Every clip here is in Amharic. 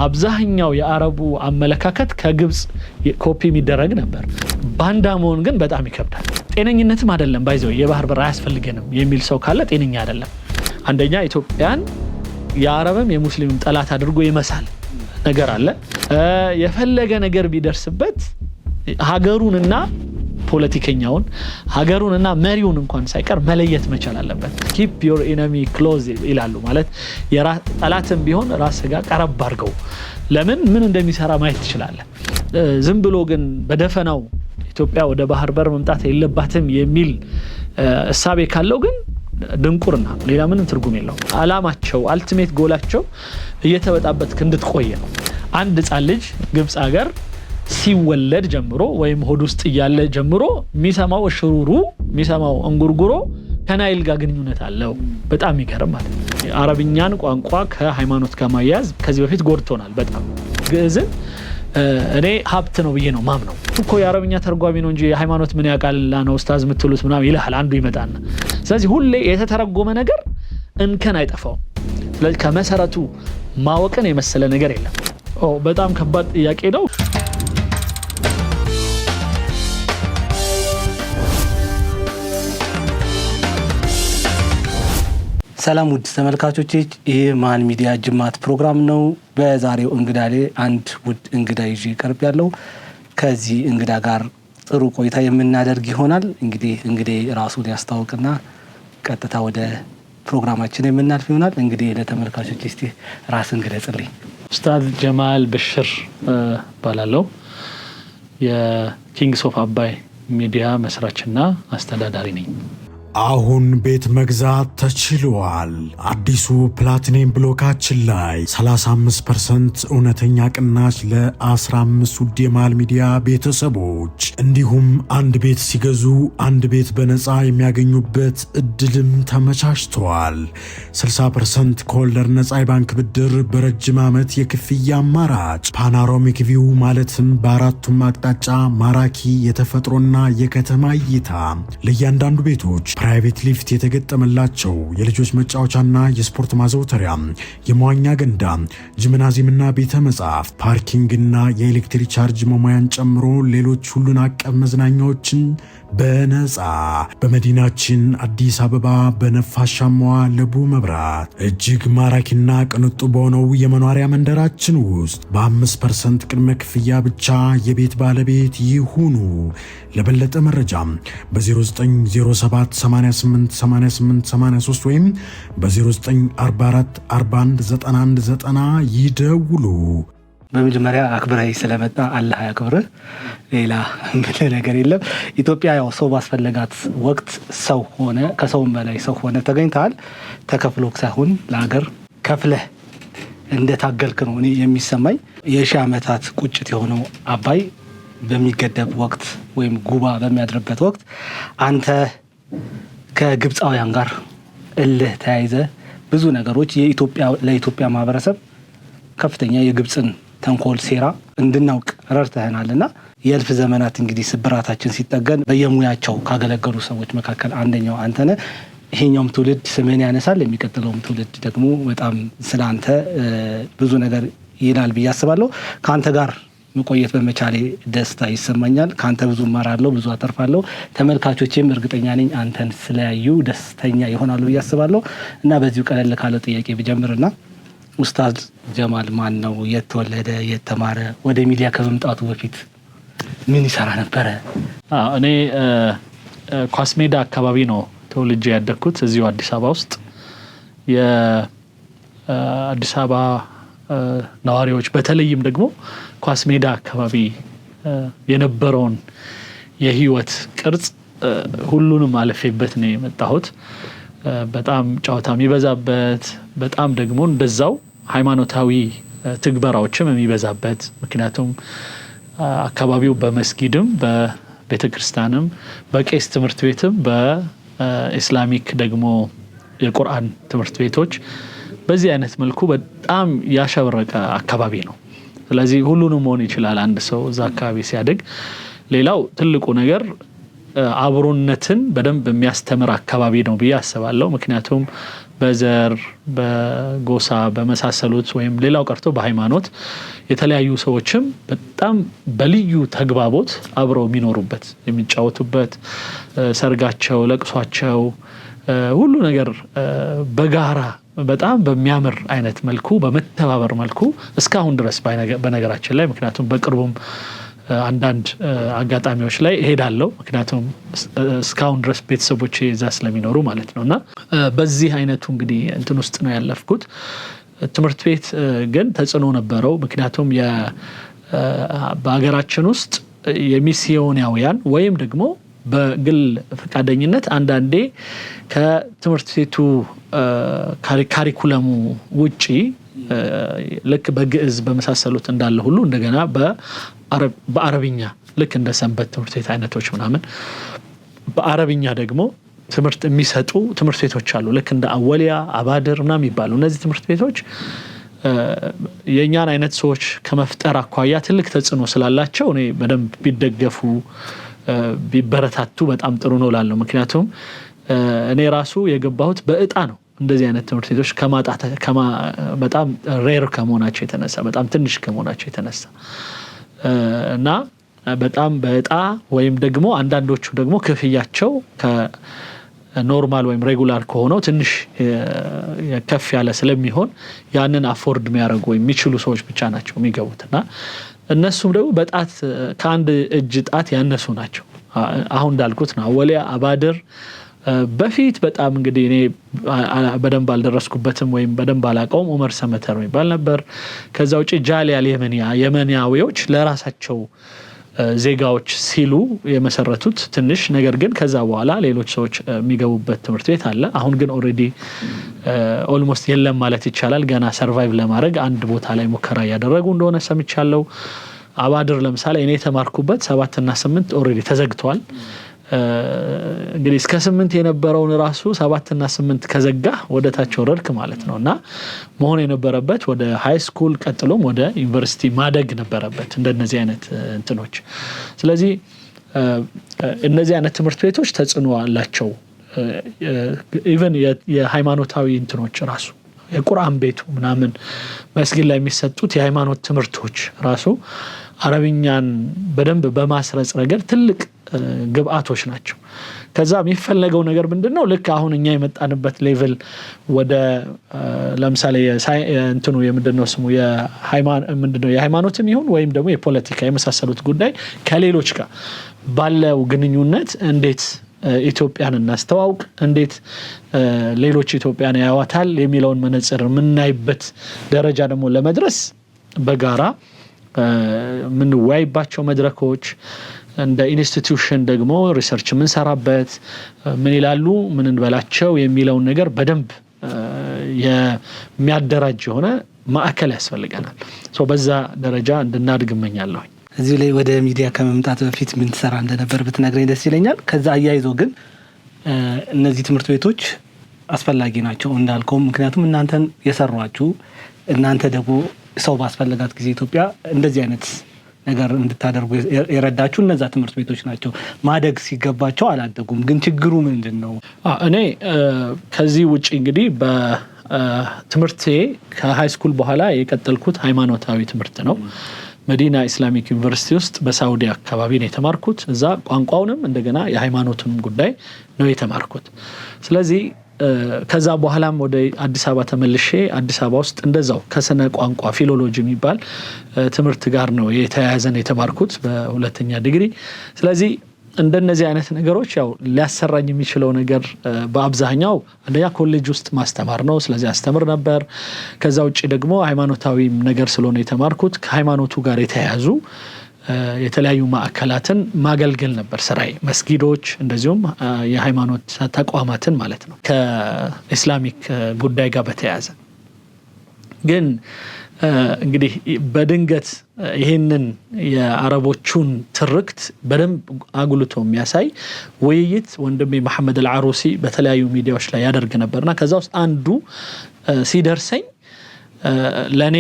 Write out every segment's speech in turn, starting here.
አብዛኛው የአረቡ አመለካከት ከግብጽ ኮፒ የሚደረግ ነበር። ባንዳ መሆን ግን በጣም ይከብዳል። ጤነኝነትም አይደለም ባይዘው የባህር በር አያስፈልገንም የሚል ሰው ካለ ጤነኛ አይደለም። አንደኛ ኢትዮጵያን የአረብም የሙስሊምም ጠላት አድርጎ ይመሳል ነገር አለ። የፈለገ ነገር ቢደርስበት ሀገሩንና ፖለቲከኛውን ሀገሩንና መሪውን እንኳን ሳይቀር መለየት መቻል አለበት። keep your enemy close ይላሉ ማለት ጠላትም ቢሆን ራስ ጋር ቀረብ አድርገው ለምን ምን እንደሚሰራ ማየት ትችላለህ። ዝም ብሎ ግን በደፈናው ኢትዮጵያ ወደ ባህር በር መምጣት የለባትም የሚል እሳቤ ካለው ግን ድንቁርና ሌላ ምንም ትርጉም የለውም። አላማቸው አልቲሜት ጎላቸው እየተበጣበጥክ እንድትቆይ ነው። አንድ ሕፃን ልጅ ግብጽ ሀገር ሲወለድ ጀምሮ ወይም ሆድ ውስጥ እያለ ጀምሮ የሚሰማው ሽሩሩ የሚሰማው እንጉርጉሮ ከናይል ጋር ግንኙነት አለው። በጣም ይገርም ማለት ነው። አረብኛን ቋንቋ ከሃይማኖት ጋር ማያያዝ ከዚህ በፊት ጎድቶናል በጣም። ግዕዝን እኔ ሀብት ነው ብዬ ነው ማምነው እኮ የአረብኛ ተርጓሚ ነው እንጂ ሃይማኖት ምን ያውቃል ነው ኡስታዝ የምትሉት ምናምን ይልሃል አንዱ ይመጣና። ስለዚህ ሁሌ የተተረጎመ ነገር እንከን አይጠፋውም። ስለዚህ ከመሰረቱ ማወቅን የመሰለ ነገር የለም። በጣም ከባድ ጥያቄ ነው። ሰላም ውድ ተመልካቾች፣ ይሄ ማን ሚዲያ ጅማት ፕሮግራም ነው። በዛሬው እንግዳ ላይ አንድ ውድ እንግዳ ይዤ ቀርብ ያለው ከዚህ እንግዳ ጋር ጥሩ ቆይታ የምናደርግ ይሆናል። እንግዲህ ራሱን ያስተዋውቅና ቀጥታ ወደ ፕሮግራማችን የምናልፍ ይሆናል። እንግዲህ ለተመልካቾች እስቲ ራስን ግለጽልኝ። ኡስታዝ ጀማል በሽር ባላለው የኪንግስ ኦፍ አባይ ሚዲያ መስራችና አስተዳዳሪ ነኝ። አሁን ቤት መግዛት ተችሏል። አዲሱ ፕላቲኒየም ብሎካችን ላይ 35% እውነተኛ ቅናሽ ለ15 ውድ የማል ሚዲያ ቤተሰቦች እንዲሁም አንድ ቤት ሲገዙ አንድ ቤት በነፃ የሚያገኙበት እድልም ተመቻችቷል። 60% ከወለድ ነፃ የባንክ ብድር በረጅም ዓመት የክፍያ አማራጭ ፓኖራሚክ ቪው ማለትም በአራቱም አቅጣጫ ማራኪ የተፈጥሮና የከተማ እይታ ለእያንዳንዱ ቤቶች ፕራይቬት ሊፍት የተገጠመላቸው የልጆች መጫወቻና የስፖርት ማዘውተሪያ፣ የመዋኛ ገንዳ፣ ጂምናዚየምና ቤተ መጻሕፍት፣ ፓርኪንግና የኤሌክትሪክ ቻርጅ መሙያን ጨምሮ ሌሎች ሁሉን አቀፍ መዝናኛዎችን በነፃ በመዲናችን አዲስ አበባ በነፋሻማዋ ለቡ መብራት እጅግ ማራኪና ቅንጡ በሆነው የመኖሪያ መንደራችን ውስጥ በ5% ቅድመ ክፍያ ብቻ የቤት ባለቤት ይሁኑ። ለበለጠ መረጃ በ0907 888883 ወይም በ0944 419190 ይደውሉ። በመጀመሪያ አክብረህ ስለመጣ አላህ ያክብርህ። ሌላ ምንም ነገር የለም። ኢትዮጵያ ያው ሰው ባስፈለጋት ወቅት ሰው ሆነ፣ ከሰውም በላይ ሰው ሆነ ተገኝተሃል። ተከፍሎክ ሳይሆን ለሀገር ከፍለህ እንደታገልክ ነው እኔ የሚሰማኝ። የሺህ ዓመታት ቁጭት የሆነው አባይ በሚገደብ ወቅት ወይም ጉባ በሚያድርበት ወቅት አንተ ከግብፃውያን ጋር እልህ ተያይዘ ብዙ ነገሮች ለኢትዮጵያ ማህበረሰብ ከፍተኛ የግብፅን ተንኮል ሴራ እንድናውቅ ረድተህናልና የእልፍ ዘመናት እንግዲህ ስብራታችን ሲጠገን በየሙያቸው ካገለገሉ ሰዎች መካከል አንደኛው አንተ ነህ። ይሄኛውም ትውልድ ስምህን ያነሳል፣ የሚቀጥለውም ትውልድ ደግሞ በጣም ስላንተ ብዙ ነገር ይላል ብዬ አስባለሁ። ከአንተ ጋር መቆየት በመቻሌ ደስታ ይሰማኛል። ከአንተ ብዙ እማራለሁ፣ ብዙ አተርፋለሁ። ተመልካቾቼም እርግጠኛ ነኝ አንተን ስለያዩ ደስተኛ ይሆናሉ ብዬ አስባለሁ። እና በዚሁ ቀለል ካለው ጥያቄ ብጀምርና ኡስታዝ ጀማል ማን ነው? የት ተወለደ? የት ተማረ? ወደ ሚዲያ ከመምጣቱ በፊት ምን ይሰራ ነበረ? እኔ ኳስ ሜዳ አካባቢ ነው ተወልጄ ያደግኩት፣ እዚሁ አዲስ አበባ ውስጥ። የአዲስ አበባ ነዋሪዎች በተለይም ደግሞ ኳስ ሜዳ አካባቢ የነበረውን የህይወት ቅርጽ ሁሉንም አለፌበት ነው የመጣሁት። በጣም ጨዋታ የሚበዛበት፣ በጣም ደግሞ እንደዛው ሃይማኖታዊ ትግበራዎችም የሚበዛበት፣ ምክንያቱም አካባቢው በመስጊድም በቤተክርስቲያንም በቄስ ትምህርት ቤትም በኢስላሚክ ደግሞ የቁርአን ትምህርት ቤቶች በዚህ አይነት መልኩ በጣም ያሸበረቀ አካባቢ ነው። ስለዚህ ሁሉንም መሆን ይችላል አንድ ሰው እዛ አካባቢ ሲያድግ። ሌላው ትልቁ ነገር አብሮነትን በደንብ የሚያስተምር አካባቢ ነው ብዬ አስባለሁ። ምክንያቱም በዘር በጎሳ በመሳሰሉት ወይም ሌላው ቀርቶ በሃይማኖት የተለያዩ ሰዎችም በጣም በልዩ ተግባቦት አብረው የሚኖሩበት የሚጫወቱበት ሰርጋቸው ለቅሷቸው ሁሉ ነገር በጋራ በጣም በሚያምር አይነት መልኩ በመተባበር መልኩ እስካሁን ድረስ በነገራችን ላይ ምክንያቱም በቅርቡም አንዳንድ አጋጣሚዎች ላይ እሄዳለሁ ምክንያቱም እስካሁን ድረስ ቤተሰቦቼ እዛ ስለሚኖሩ ማለት ነውና በዚህ አይነቱ እንግዲህ እንትን ውስጥ ነው ያለፍኩት። ትምህርት ቤት ግን ተጽዕኖ ነበረው ምክንያቱም በሀገራችን ውስጥ የሚስዮናውያን ወይም ደግሞ በግል ፈቃደኝነት አንዳንዴ ከትምህርት ቤቱ ካሪኩለሙ ውጪ ልክ በግዕዝ በመሳሰሉት እንዳለ ሁሉ እንደገና በአረብኛ ልክ እንደ ሰንበት ትምህርት ቤት አይነቶች ምናምን በአረብኛ ደግሞ ትምህርት የሚሰጡ ትምህርት ቤቶች አሉ። ልክ እንደ አወሊያ አባድር ምናምን የሚባሉ እነዚህ ትምህርት ቤቶች የኛን አይነት ሰዎች ከመፍጠር አኳያ ትልቅ ተጽዕኖ ስላላቸው እኔ በደንብ ቢደገፉ ቢበረታቱ በጣም ጥሩ ነው ላለው። ምክንያቱም እኔ ራሱ የገባሁት በእጣ ነው። እንደዚህ አይነት ትምህርት ቤቶች በጣም ሬር ከመሆናቸው የተነሳ በጣም ትንሽ ከመሆናቸው የተነሳ እና በጣም በእጣ ወይም ደግሞ አንዳንዶቹ ደግሞ ክፍያቸው ከኖርማል ወይም ሬጉላር ከሆነው ትንሽ ከፍ ያለ ስለሚሆን ያንን አፎርድ የሚያደርጉ የሚችሉ ሰዎች ብቻ ናቸው የሚገቡትና እነሱም ደግሞ በጣት ከአንድ እጅ ጣት ያነሱ ናቸው። አሁን እንዳልኩት ነው አወሊያ አባድር በፊት በጣም እንግዲህ እኔ በደንብ አልደረስኩበትም ወይም በደንብ አላቀውም ዑመር ሰመተር የሚባል ነበር። ከዛ ውጪ ጃሊያል የመንያዊዎች ለራሳቸው ዜጋዎች ሲሉ የመሰረቱት ትንሽ ነገር ግን ከዛ በኋላ ሌሎች ሰዎች የሚገቡበት ትምህርት ቤት አለ። አሁን ግን ኦሬዲ ኦልሞስት የለም ማለት ይቻላል። ገና ሰርቫይቭ ለማድረግ አንድ ቦታ ላይ ሙከራ ያደረጉ እንደሆነ ሰምቻለሁ። አባድር ለምሳሌ እኔ ተማርኩበት 7 እና 8 ኦሬዲ ተዘግቷል። እንግዲህ እስከ 8 የነበረውን ራሱ 7 እና 8 ከዘጋ ወደ ታች ወረድክ ማለት ነውና መሆን የነበረበት ወደ ሃይ ስኩል ቀጥሎም ወደ ዩኒቨርሲቲ ማደግ ነበረበት እንደነዚህ አይነት እንትኖች። ስለዚህ እነዚህ አይነት ትምህርት ቤቶች ተጽዕኖ አላቸው። ኢቭን የሃይማኖታዊ እንትኖች ራሱ የቁርአን ቤቱ ምናምን መስጊድ ላይ የሚሰጡት የሃይማኖት ትምህርቶች ራሱ አረብኛን በደንብ በማስረጽ ረገድ ትልቅ ግብአቶች ናቸው። ከዛ የሚፈለገው ነገር ምንድነው? ልክ አሁን እኛ የመጣንበት ሌቭል ወደ ለምሳሌ እንትኑ የምንድነው ስሙ የሃይማኖትም ይሁን ወይም ደግሞ የፖለቲካ የመሳሰሉት ጉዳይ ከሌሎች ጋር ባለው ግንኙነት እንዴት ኢትዮጵያን እናስተዋውቅ፣ እንዴት ሌሎች ኢትዮጵያን ያዩዋታል የሚለውን መነጽር የምናይበት ደረጃ ደግሞ ለመድረስ በጋራ የምንወያይባቸው መድረኮች እንደ ኢንስቲትዩሽን ደግሞ ሪሰርች የምንሰራበት ምን ይላሉ ምን እንበላቸው የሚለውን ነገር በደንብ የሚያደራጅ የሆነ ማዕከል ያስፈልገናል። በዛ ደረጃ እንድናድግ እመኛለሁ። እዚህ ላይ ወደ ሚዲያ ከመምጣት በፊት ምን ትሰራ እንደነበር ብትነግረኝ ደስ ይለኛል። ከዛ አያይዞ ግን እነዚህ ትምህርት ቤቶች አስፈላጊ ናቸው እንዳልከው፣ ምክንያቱም እናንተን የሰሯችሁ እናንተ ደግሞ ሰው ባስፈለጋት ጊዜ ኢትዮጵያ እንደዚህ አይነት ነገር እንድታደርጉ የረዳችሁ እነዛ ትምህርት ቤቶች ናቸው። ማደግ ሲገባቸው አላደጉም። ግን ችግሩ ምንድን ነው? እኔ ከዚህ ውጪ እንግዲህ በትምህርቴ ከሃይ ስኩል በኋላ የቀጠልኩት ሃይማኖታዊ ትምህርት ነው። መዲና ኢስላሚክ ዩኒቨርሲቲ ውስጥ በሳውዲ አካባቢ ነው የተማርኩት። እዛ ቋንቋውንም እንደገና የሃይማኖቱንም ጉዳይ ነው የተማርኩት። ስለዚህ ከዛ በኋላም ወደ አዲስ አበባ ተመልሼ አዲስ አበባ ውስጥ እንደዛው ከስነ ቋንቋ ፊሎሎጂ የሚባል ትምህርት ጋር ነው የተያያዘን የተማርኩት በሁለተኛ ዲግሪ። ስለዚህ እንደነዚህ አይነት ነገሮች ያው ሊያሰራኝ የሚችለው ነገር በአብዛኛው አንደኛ ኮሌጅ ውስጥ ማስተማር ነው። ስለዚህ አስተምር ነበር። ከዛ ውጪ ደግሞ ሃይማኖታዊ ነገር ስለሆነ የተማርኩት ከሃይማኖቱ ጋር የተያያዙ የተለያዩ ማዕከላትን ማገልገል ነበር ስራዬ። መስጊዶች እንደዚሁም የሃይማኖት ተቋማትን ማለት ነው ከኢስላሚክ ጉዳይ ጋር በተያያዘ። ግን እንግዲህ በድንገት ይህንን የአረቦቹን ትርክት በደንብ አጉልቶ የሚያሳይ ውይይት ወንድሜ መሐመድ አልዓሩሲ በተለያዩ ሚዲያዎች ላይ ያደርግ ነበርና ከዛ ውስጥ አንዱ ሲደርሰኝ ለኔ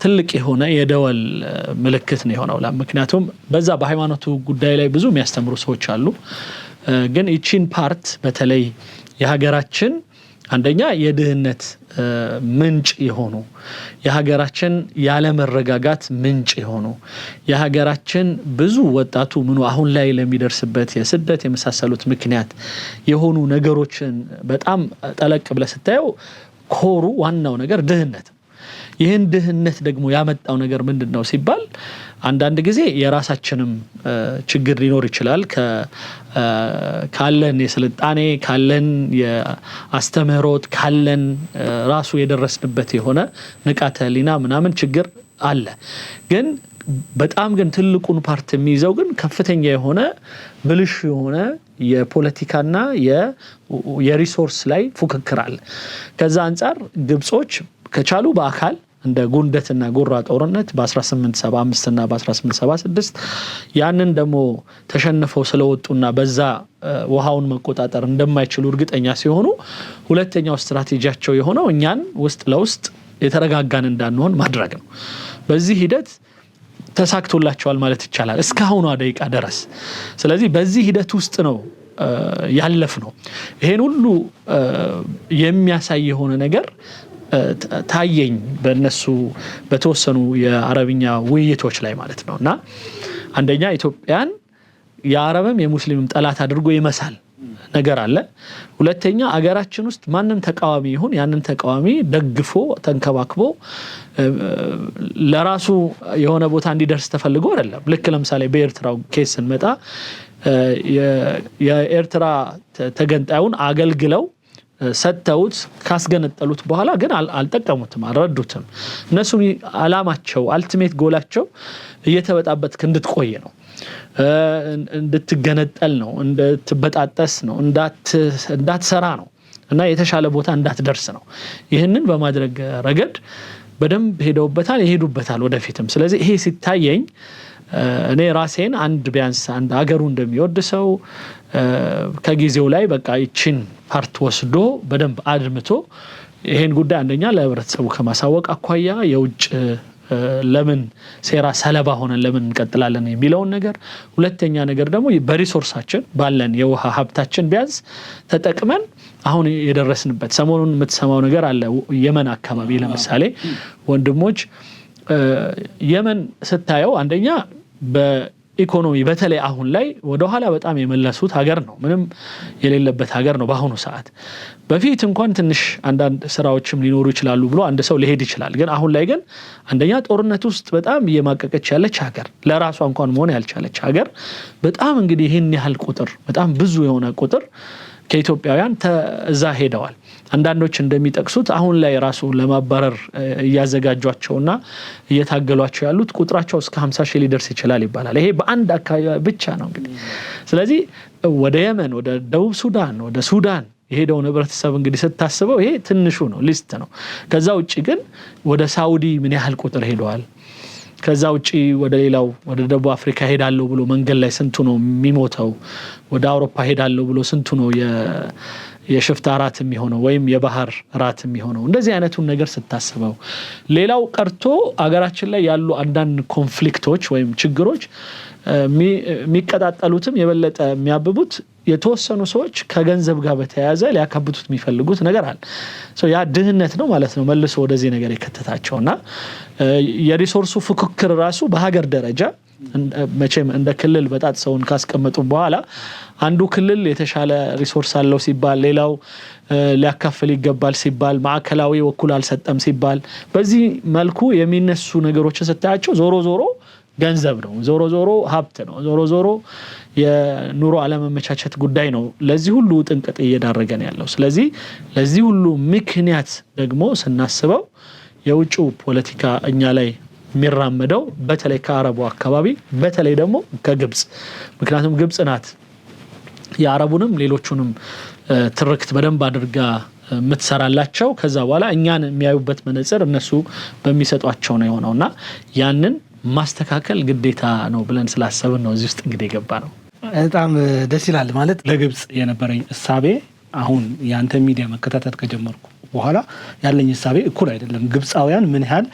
ትልቅ የሆነ የደወል ምልክት ነው የሆነው። ምክንያቱም በዛ በሃይማኖቱ ጉዳይ ላይ ብዙ የሚያስተምሩ ሰዎች አሉ። ግን እቺን ፓርት በተለይ የሀገራችን አንደኛ የድህነት ምንጭ የሆኑ የሀገራችን ያለመረጋጋት ምንጭ የሆኑ የሀገራችን ብዙ ወጣቱ ምኑ አሁን ላይ ለሚደርስበት የስደት የመሳሰሉት ምክንያት የሆኑ ነገሮችን በጣም ጠለቅ ብለህ ስታየው ኮሩ ዋናው ነገር ድህነት ነው። ይህን ድህነት ደግሞ ያመጣው ነገር ምንድነው ሲባል አንዳንድ ጊዜ የራሳችንም ችግር ሊኖር ይችላል። ካለን የስልጣኔ ካለን የአስተምህሮት ካለን ራሱ የደረስንበት የሆነ ንቃተ ህሊና ምናምን ችግር አለ። ግን በጣም ግን ትልቁን ፓርት የሚይዘው ግን ከፍተኛ የሆነ ብልሹ የሆነ የፖለቲካና የሪሶርስ ላይ ፉክክር አለ። ከዛ አንፃር ግብጾች ከቻሉ በአካል እንደ ጉንደትና ጉራ ጦርነት በ1875 እና በ1876 ያንን ደግሞ ተሸንፈው ስለወጡና በዛ ውሃውን መቆጣጠር እንደማይችሉ እርግጠኛ ሲሆኑ ሁለተኛው ስትራቴጂያቸው የሆነው እኛን ውስጥ ለውስጥ የተረጋጋን እንዳንሆን ማድረግ ነው። በዚህ ሂደት ተሳክቶላቸዋል ማለት ይቻላል እስካሁኗ ደቂቃ ድረስ። ስለዚህ በዚህ ሂደት ውስጥ ነው ያለፍ ነው። ይሄን ሁሉ የሚያሳይ የሆነ ነገር ታየኝ በእነሱ በተወሰኑ የአረብኛ ውይይቶች ላይ ማለት ነው። እና አንደኛ ኢትዮጵያን የአረብም የሙስሊምም ጠላት አድርጎ ይመሳል ነገር አለ። ሁለተኛ አገራችን ውስጥ ማንም ተቃዋሚ ይሁን ያንን ተቃዋሚ ደግፎ ተንከባክቦ ለራሱ የሆነ ቦታ እንዲደርስ ተፈልጎ አይደለም። ልክ ለምሳሌ በኤርትራው ኬስ ስንመጣ የኤርትራ ተገንጣዩን አገልግለው ሰጥተውት ካስገነጠሉት በኋላ ግን አልጠቀሙትም፣ አልረዱትም። እነሱ አላማቸው አልቲሜት ጎላቸው እየተበጣበጥክ እንድትቆይ ነው፣ እንድትገነጠል ነው፣ እንድትበጣጠስ ነው፣ እንዳትሰራ ነው እና የተሻለ ቦታ እንዳትደርስ ነው። ይህንን በማድረግ ረገድ በደንብ ሄደውበታል፣ ይሄዱበታል ወደፊትም። ስለዚህ ይሄ ሲታየኝ እኔ ራሴን ቢያንስ አንድ አገሩ እንደሚወድ ሰው ከጊዜው ላይ በቃ ይችን ፓርት ወስዶ በደንብ አድምቶ ይሄን ጉዳይ አንደኛ ለህብረተሰቡ ከማሳወቅ አኳያ የውጭ ለምን ሴራ ሰለባ ሆነን ለምን እንቀጥላለን የሚለውን ነገር፣ ሁለተኛ ነገር ደግሞ በሪሶርሳችን ባለን የውሃ ሀብታችን ቢያንስ ተጠቅመን አሁን የደረስንበት ሰሞኑን የምትሰማው ነገር አለ። የመን አካባቢ ለምሳሌ ወንድሞች የመን ስታየው አንደኛ በኢኮኖሚ በተለይ አሁን ላይ ወደ ኋላ በጣም የመለሱት ሀገር ነው። ምንም የሌለበት ሀገር ነው በአሁኑ ሰዓት። በፊት እንኳን ትንሽ አንዳንድ ስራዎችም ሊኖሩ ይችላሉ ብሎ አንድ ሰው ሊሄድ ይችላል። ግን አሁን ላይ ግን አንደኛ ጦርነት ውስጥ በጣም እየማቀቀች ያለች ሀገር፣ ለራሷ እንኳን መሆን ያልቻለች ሀገር። በጣም እንግዲህ ይህን ያህል ቁጥር በጣም ብዙ የሆነ ቁጥር ከኢትዮጵያውያን እዛ ሄደዋል። አንዳንዶች እንደሚጠቅሱት አሁን ላይ ራሱ ለማባረር እያዘጋጇቸውና እየታገሏቸው ያሉት ቁጥራቸው እስከ 50 ሺህ ሊደርስ ይችላል ይባላል። ይሄ በአንድ አካባቢ ብቻ ነው እንግዲህ። ስለዚህ ወደ የመን፣ ወደ ደቡብ ሱዳን፣ ወደ ሱዳን የሄደውን ህብረተሰብ እንግዲህ ስታስበው ይሄ ትንሹ ነው፣ ሊስት ነው። ከዛ ውጪ ግን ወደ ሳውዲ ምን ያህል ቁጥር ሄደዋል? ከዛ ውጪ ወደ ሌላው ወደ ደቡብ አፍሪካ ሄዳለሁ ብሎ መንገድ ላይ ስንቱ ነው የሚሞተው? ወደ አውሮፓ ሄዳለሁ ብሎ ስንቱ ነው የሽፍታ ራት የሚሆነው ወይም የባህር ራት የሚሆነው? እንደዚህ አይነቱን ነገር ስታስበው ሌላው ቀርቶ አገራችን ላይ ያሉ አንዳንድ ኮንፍሊክቶች ወይም ችግሮች የሚቀጣጠሉትም የበለጠ የሚያብቡት የተወሰኑ ሰዎች ከገንዘብ ጋር በተያያዘ ሊያካብቱት የሚፈልጉት ነገር አለ። ያ ድህነት ነው ማለት ነው መልሶ ወደዚህ ነገር የከተታቸውና የሪሶርሱ ፍክክር ራሱ በሀገር ደረጃ መቼም እንደ ክልል በጣት ሰውን ካስቀመጡ በኋላ አንዱ ክልል የተሻለ ሪሶርስ አለው ሲባል ሌላው ሊያካፍል ይገባል ሲባል ማዕከላዊ ወኩል አልሰጠም ሲባል በዚህ መልኩ የሚነሱ ነገሮችን ስታያቸው ዞሮ ዞሮ ገንዘብ ነው፣ ዞሮ ዞሮ ሀብት ነው፣ ዞሮ ዞሮ የኑሮ አለመመቻቸት ጉዳይ ነው ለዚህ ሁሉ ጥንቅጥ እየዳረገን ያለው። ስለዚህ ለዚህ ሁሉ ምክንያት ደግሞ ስናስበው የውጭው ፖለቲካ እኛ ላይ የሚራመደው በተለይ ከአረቡ አካባቢ በተለይ ደግሞ ከግብጽ፣ ምክንያቱም ግብጽ ናት የአረቡንም ሌሎቹንም ትርክት በደንብ አድርጋ የምትሰራላቸው። ከዛ በኋላ እኛን የሚያዩበት መነጽር እነሱ በሚሰጧቸው ነው የሆነውና ያንን ማስተካከል ግዴታ ነው ብለን ስላሰብን ነው እዚህ ውስጥ እንግዲህ የገባ ነው። በጣም ደስ ይላል። ማለት ለግብጽ የነበረኝ እሳቤ አሁን ያንተ ሚዲያ መከታተል ከጀመርኩ በኋላ ያለኝ ሐሳቤ እኩል አይደለም። ግብፃውያን ምን ያህል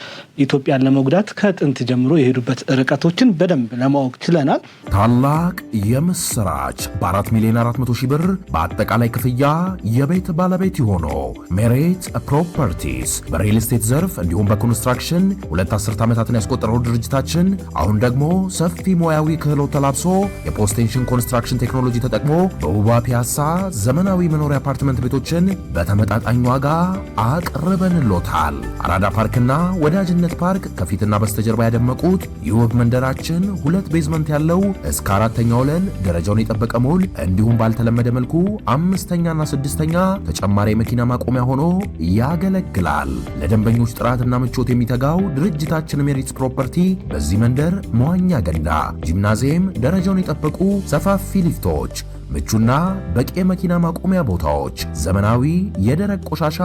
ኢትዮጵያን ለመጉዳት ከጥንት ጀምሮ የሄዱበት ርቀቶችን በደንብ ለማወቅ ችለናል። ታላቅ የምስራች በ4 ሚሊዮን 400 ሺህ ብር በአጠቃላይ ክፍያ የቤት ባለቤት የሆኑ ሜሪት ፕሮፐርቲስ በሪል ስቴት ዘርፍ እንዲሁም በኮንስትራክሽን 2 አስርት ዓመታትን ያስቆጠረው ድርጅታችን አሁን ደግሞ ሰፊ ሙያዊ ክህሎት ተላብሶ የፖስቴንሽን ኮንስትራክሽን ቴክኖሎጂ ተጠቅሞ በውባ ፒያሳ ዘመናዊ መኖሪያ አፓርትመንት ቤቶችን በተመጣጣኝ ዋጋ አቅርበንሎታል። አራዳ ፓርክና ወዳጅነት ፓርክ ከፊትና በስተጀርባ ያደመቁት የውብ መንደራችን 2 ቤዝመንት ያለው እስከ 4ኛ ወለል ደረጃውን የጠበቀ ሞል እንዲሁም ባልተለመደ መልኩ 5ኛና 6ኛ ተጨማሪ የመኪና ማቆሚያ ሆኖ ያገለግላል። ለደንበኞች ጥራትና ምቾት የሚተጋው ድርጅታችን ሜሪትስ ፕሮፐርቲ በዚህ መንደር መዋኛ ገንዳ፣ ጂምናዚየም፣ ደረጃውን የጠበቁ ሰፋፊ ሊፍቶች፣ ምቹና በቂ የመኪና ማቆሚያ ቦታዎች፣ ዘመናዊ የደረቅ ቆሻሻ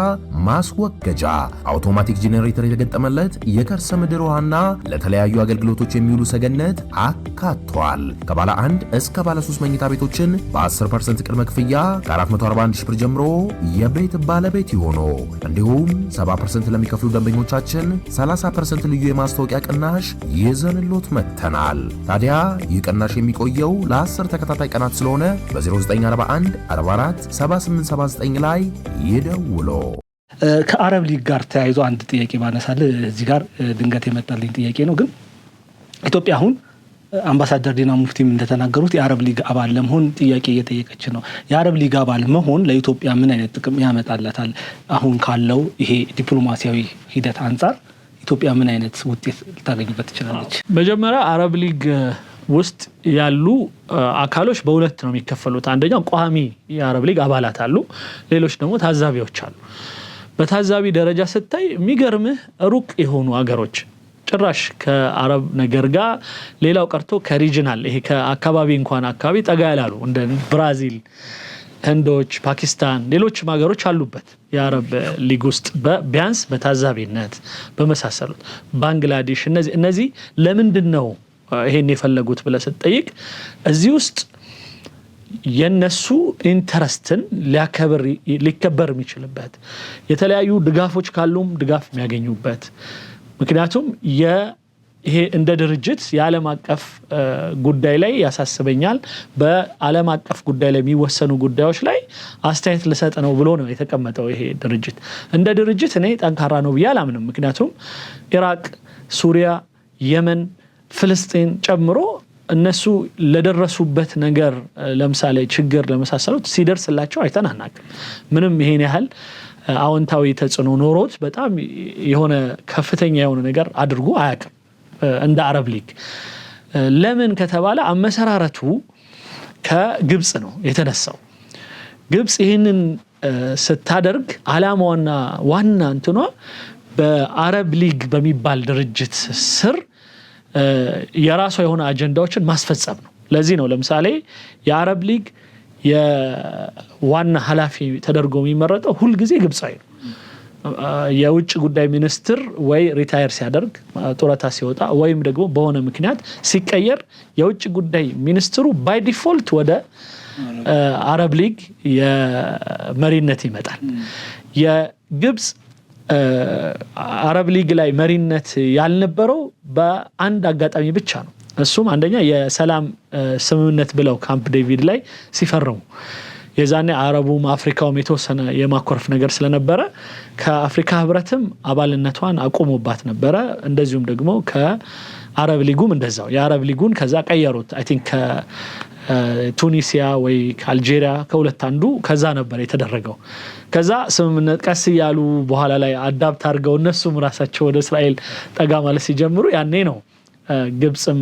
ማስወገጃ፣ አውቶማቲክ ጄኔሬተር የተገጠመለት የከርሰ ምድር ውሃና ለተለያዩ አገልግሎቶች የሚውሉ ሰገነት አካቷል። ከባለ 1 እስከ ባለ 3 መኝታ ቤቶችን በ10% ቅድመ ክፍያ ከ441 ሺህ ብር ጀምሮ የቤት ባለቤት ይሆኑ። እንዲሁም 70% ለሚከፍሉ ደንበኞቻችን 30% ልዩ የማስታወቂያ ቅናሽ ይዘንሎት መጥተናል። ታዲያ ይህ ቅናሽ የሚቆየው ለ10 ተከታታይ ቀናት ስለሆነ በ0941 44 7879 ላይ ይደውሉ። ከአረብ ሊግ ጋር ተያይዞ አንድ ጥያቄ ባነሳል እዚህ ጋር ድንገት የመጣልኝ ጥያቄ ነው። ግን ኢትዮጵያ አሁን አምባሳደር ዲና ሙፍቲም እንደተናገሩት የአረብ ሊግ አባል ለመሆን ጥያቄ እየጠየቀች ነው። የአረብ ሊግ አባል መሆን ለኢትዮጵያ ምን አይነት ጥቅም ያመጣላታል? አሁን ካለው ይሄ ዲፕሎማሲያዊ ሂደት አንጻር ኢትዮጵያ ምን አይነት ውጤት ልታገኝበት ትችላለች? መጀመሪያ አረብ ሊግ ውስጥ ያሉ አካሎች በሁለት ነው የሚከፈሉት። አንደኛው ቋሚ የአረብ ሊግ አባላት አሉ፣ ሌሎች ደግሞ ታዛቢዎች አሉ። በታዛቢ ደረጃ ስታይ የሚገርምህ ሩቅ የሆኑ አገሮች ጭራሽ ከአረብ ነገር ጋር ሌላው ቀርቶ ከሪጅናል ይሄ ከአካባቢ እንኳን አካባቢ ጠጋ ያላሉ እንደ ብራዚል፣ ህንዶች፣ ፓኪስታን፣ ሌሎችም ሀገሮች አሉበት የአረብ ሊግ ውስጥ ቢያንስ በታዛቢነት በመሳሰሉት ባንግላዴሽ። እነዚህ ለምንድን ነው ይሄን የፈለጉት ብለህ ስትጠይቅ እዚህ ውስጥ የነሱ ኢንተረስትን ሊከበር የሚችልበት የተለያዩ ድጋፎች ካሉም ድጋፍ የሚያገኙበት፣ ምክንያቱም ይሄ እንደ ድርጅት የዓለም አቀፍ ጉዳይ ላይ ያሳስበኛል፣ በዓለም አቀፍ ጉዳይ ላይ የሚወሰኑ ጉዳዮች ላይ አስተያየት ልሰጥ ነው ብሎ ነው የተቀመጠው። ይሄ ድርጅት እንደ ድርጅት እኔ ጠንካራ ነው ብዬ አላምንም። ምክንያቱም ኢራቅ፣ ሱሪያ፣ የመን፣ ፍልስጤን ጨምሮ እነሱ ለደረሱበት ነገር ለምሳሌ ችግር ለመሳሰሉት ሲደርስላቸው አይተን አናውቅም። ምንም ይሄን ያህል አዎንታዊ ተጽዕኖ ኖሮት በጣም የሆነ ከፍተኛ የሆነ ነገር አድርጎ አያውቅም እንደ አረብ ሊግ። ለምን ከተባለ አመሰራረቱ ከግብጽ ነው የተነሳው። ግብጽ ይህንን ስታደርግ ዓላማዋና ዋና እንትኗ በአረብ ሊግ በሚባል ድርጅት ስር የራሷ የሆነ አጀንዳዎችን ማስፈጸም ነው። ለዚህ ነው ለምሳሌ የአረብ ሊግ የዋና ኃላፊ ተደርጎ የሚመረጠው ሁልጊዜ ግብፃዊ ነው። የውጭ ጉዳይ ሚኒስትር ወይ ሪታየር ሲያደርግ ጡረታ ሲወጣ ወይም ደግሞ በሆነ ምክንያት ሲቀየር የውጭ ጉዳይ ሚኒስትሩ ባይ ዲፎልት ወደ አረብ ሊግ የመሪነት ይመጣል። የግብፅ አረብ ሊግ ላይ መሪነት ያልነበረው በአንድ አጋጣሚ ብቻ ነው። እሱም አንደኛ የሰላም ስምምነት ብለው ካምፕ ዴቪድ ላይ ሲፈርሙ የዛኔ አረቡም አፍሪካውም የተወሰነ የማኮረፍ ነገር ስለነበረ ከአፍሪካ ህብረትም አባልነቷን አቆሙባት ነበረ። እንደዚሁም ደግሞ ከአረብ ሊጉም እንደዛው የአረብ ሊጉን ከዛ ቀየሩት። አይ ቲንክ ከቱኒሲያ ወይ ከአልጄሪያ ከሁለት አንዱ ከዛ ነበር የተደረገው። ከዛ ስምምነት ቀስ እያሉ በኋላ ላይ አዳፕት አድርገው እነሱም ራሳቸው ወደ እስራኤል ጠጋ ማለት ሲጀምሩ ያኔ ነው ግብጽም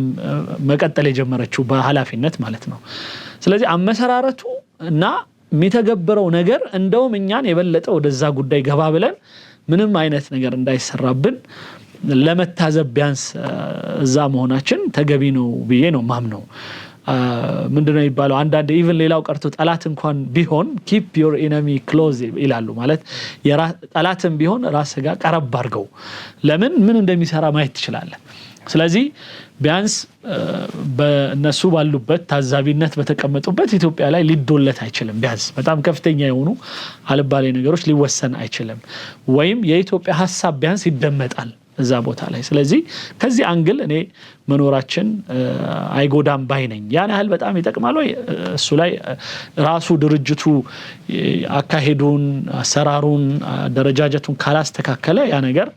መቀጠል የጀመረችው በኃላፊነት ማለት ነው። ስለዚህ አመሰራረቱ እና የሚተገበረው ነገር እንደውም እኛን የበለጠ ወደዛ ጉዳይ ገባ ብለን ምንም አይነት ነገር እንዳይሰራብን ለመታዘብ ቢያንስ እዛ መሆናችን ተገቢ ነው ብዬ ነው ማምነው። ምንድነው ይባለው አንዳንድ ኢቭን ሌላው ቀርቶ ጠላት እንኳን ቢሆን keep your enemy close ይላሉ ማለት ጠላትም ቢሆን ራስህ ጋር ቀረብ አድርገው ለምን ምን እንደሚሰራ ማየት ትችላለህ ስለዚህ ቢያንስ በእነሱ ባሉበት ታዛቢነት በተቀመጡበት ኢትዮጵያ ላይ ሊዶለት አይችልም ቢያንስ በጣም ከፍተኛ የሆኑ አልባሌ ነገሮች ሊወሰን አይችልም ወይም የኢትዮጵያ ሐሳብ ቢያንስ ይደመጣል እዛ ቦታ ላይ ስለዚህ ከዚህ አንግል እኔ መኖራችን አይጎዳም ባይነኝ ያን ያህል በጣም ይጠቅማል ወይ እሱ ላይ ራሱ ድርጅቱ አካሄዱን አሰራሩን ደረጃጀቱን ካላስተካከለ ያ ነገር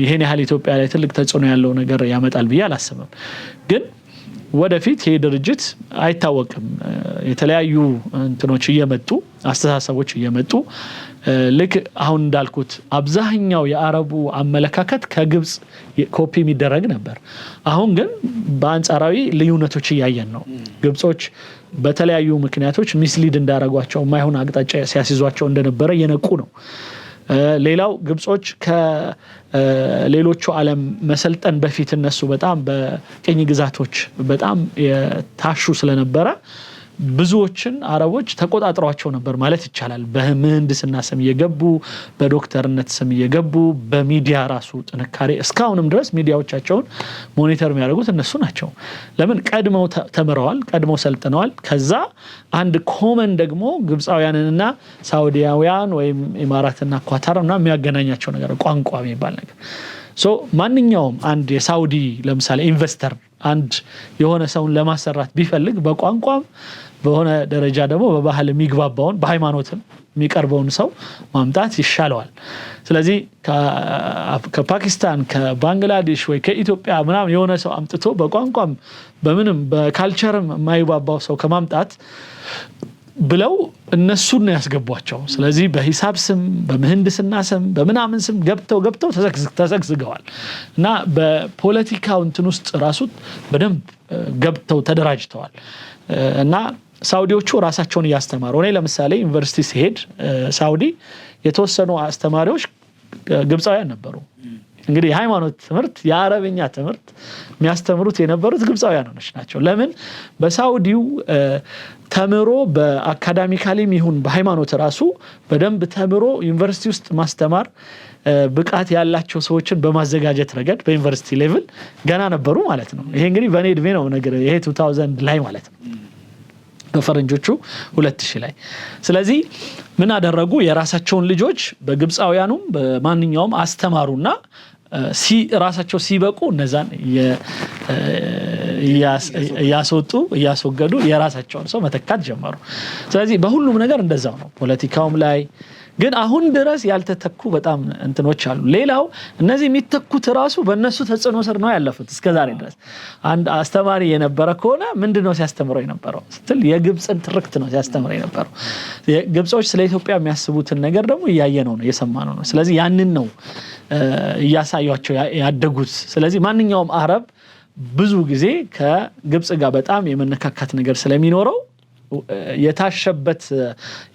ይሄን ያህል ኢትዮጵያ ላይ ትልቅ ተጽዕኖ ያለው ነገር ያመጣል ብዬ አላስብም ግን ወደፊት ይሄ ድርጅት አይታወቅም የተለያዩ እንትኖች እየመጡ አስተሳሰቦች እየመጡ ልክ አሁን እንዳልኩት አብዛኛው የአረቡ አመለካከት ከግብጽ ኮፒ የሚደረግ ነበር አሁን ግን በአንጻራዊ ልዩነቶች ያያየን ነው ግብጾች በተለያዩ ምክንያቶች ሚስሊድ እንዳረጓቸው ማይሆን አቅጣጫ ሲያስይዟቸው እንደነበረ የነቁ ነው ሌላው ግብጾች ከሌሎቹ ዓለም መሰልጠን በፊት እነሱ በጣም በቅኝ ግዛቶች በጣም የታሹ ስለነበረ ብዙዎችን አረቦች ተቆጣጥሯቸው ነበር ማለት ይቻላል በምህንድስና ስም እየገቡ በዶክተርነት ስም እየገቡ በሚዲያ ራሱ ጥንካሬ እስካሁንም ድረስ ሚዲያዎቻቸውን ሞኒተር የሚያደርጉት እነሱ ናቸው ለምን ቀድመው ተምረዋል ቀድመው ሰልጥነዋል ከዛ አንድ ኮመን ደግሞ ግብጻውያንና ሳውዲያውያን ወይም ኢማራትና ኳታርና የሚያገናኛቸው ነገር ቋንቋ የሚባል ነገር ማንኛውም አንድ የሳውዲ ለምሳሌ ኢንቨስተር አንድ የሆነ ሰውን ለማሰራት ቢፈልግ በቋንቋም በሆነ ደረጃ ደግሞ በባህል የሚግባባውን በሃይማኖትም የሚቀርበውን ሰው ማምጣት ይሻለዋል ስለዚህ ከፓኪስታን ከባንግላዴሽ ወይ ከኢትዮጵያ ምናምን የሆነ ሰው አምጥቶ በቋንቋም በምንም በካልቸርም የማይግባባው ሰው ከማምጣት ብለው እነሱን ያስገቧቸው ስለዚህ በሂሳብ ስም በምህንድስና ስም በመናምን ስም ገብተው ተሰግስገዋል እና በፖለቲካው እንትን ውስጥ ራሱ በደንብ ገብተው ተደራጅተዋል እና ሳውዲዎቹ ራሳቸውን ያስተማሩ እኔ ለምሳሌ ዩኒቨርሲቲ ሲሄድ ሳውዲ የተወሰኑ አስተማሪዎች ግብጻውያን ነበሩ እንግዲህ የሃይማኖት ትምህርት የአረብኛ ትምህርት የሚያስተምሩት የነበሩት ግብጻውያኖች ናቸው ለምን በሳውዲው ተምሮ በአካዳሚካሊም ይሁን በሃይማኖት ራሱ በደንብ ተምሮ ዩኒቨርሲቲ ውስጥ ማስተማር ብቃት ያላቸው ሰዎችን በማዘጋጀት ረገድ በዩኒቨርሲቲ ሌቭል ገና ነበሩ ማለት ነው ይሄ እንግዲህ በኔ እድሜ ነው ነገር ይሄ 2000 ላይ ማለት ነው በፈረንጆቹ 2000 ላይ ስለዚህ ምን አደረጉ የራሳቸውን ልጆች በግብጻውያኑም በማንኛውም አስተማሩና ራሳቸው ሲበቁ እነዛን ያስወገዱ የራሳቸውን ሰው መተካት ጀመሩ ስለዚህ በሁሉም ነገር እንደዛው ነው ፖለቲካውም ላይ ግን አሁን ድረስ ያልተተኩ በጣም እንትኖች አሉ ሌላው እነዚህ የሚተኩት ራሱ በእነሱ ተጽዕኖ ስር ነው ያለፉት እስከዛሬ ድረስ አንድ አስተማሪ የነበረ ከሆነ ምንድነው ሲያስተምረው የነበረው ስትል የግብጽን ትርክት ነው ሲያስተምረው የነበረው ግብጾች ስለ ኢትዮጵያ የሚያስቡትን ነገር ደግሞ ያየነው ነው የሰማነው ነው ስለዚህ ያንን ነው ያሳያቸው ያደጉት ስለዚህ ማንኛውም አረብ ብዙ ጊዜ ከግብጽ ጋር በጣም የመነካካት ነገር ስለሚኖረው የታሸበት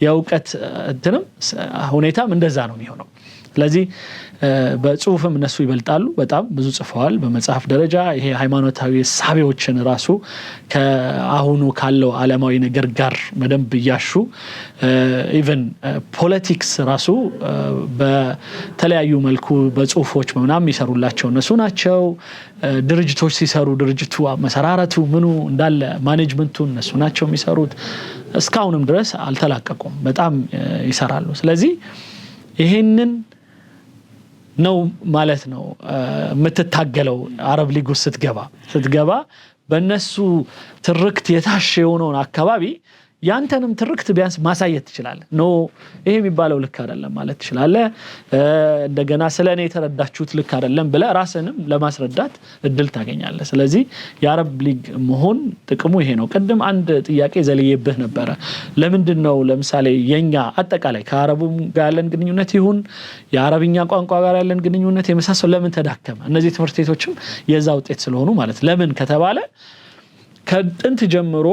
የእውቀት እንትንም ሁኔታም እንደዛ ነው የሚሆነው ስለዚህ በጽሁፍም እነሱ ይበልጣሉ በጣም ብዙ ጽፈዋል በመጽሐፍ ደረጃ ይሄ ሃይማኖታዊ ሳቢዎችን ራሱ ከአሁኑ ካለው ዓለማዊ ነገር ጋር በደንብ ያሹ ኢቭን ፖለቲክስ ራሱ በተለያዩ መልኩ በጽሁፎች ምናምን ይሰሩላቸው እነሱ ናቸው ድርጅቶች ሲሰሩ ድርጅቱ መሰራረቱ ምኑ እንዳለ ማኔጅመንቱን እነሱ ናቸው የሚሰሩት እስካሁንም ድረስ አልተላቀቁም በጣም ይሰራሉ ስለዚህ ይሄንን ነው ማለት ነው የምትታገለው አረብ ሊግ ውስጥ ስትገባ በእነሱ ትርክት የታሸ የሆነውን አካባቢ ያንተንም ትርክት ቢያንስ ማሳየት ትችላለህ ኖ ይሄ የሚባለው ልክ አይደለም ማለት ትችላለህ እንደገና ስለኔ የተረዳችሁት ልክ አይደለም ብለ ራስንም ለማስረዳት እድል ታገኛለህ ስለዚህ የአረብ ሊግ መሆን ጥቅሙ ይሄ ነው ቀደም አንድ ጥያቄ ዘልየብህ ነበር ለምንድን ነው ለምሳሌ የኛ አጠቃላይ ከአረቡም ጋር ያለን ግንኙነት ይሁን የአረብኛ ቋንቋ ጋር ያለን ግንኙነት የመሳሰለው ለምን ተዳከመ እነዚህ ትምህርት ቤቶችም የዛ ውጤት ስለሆኑ ማለት ለምን ከተባለ ከጥንት ጀምሮ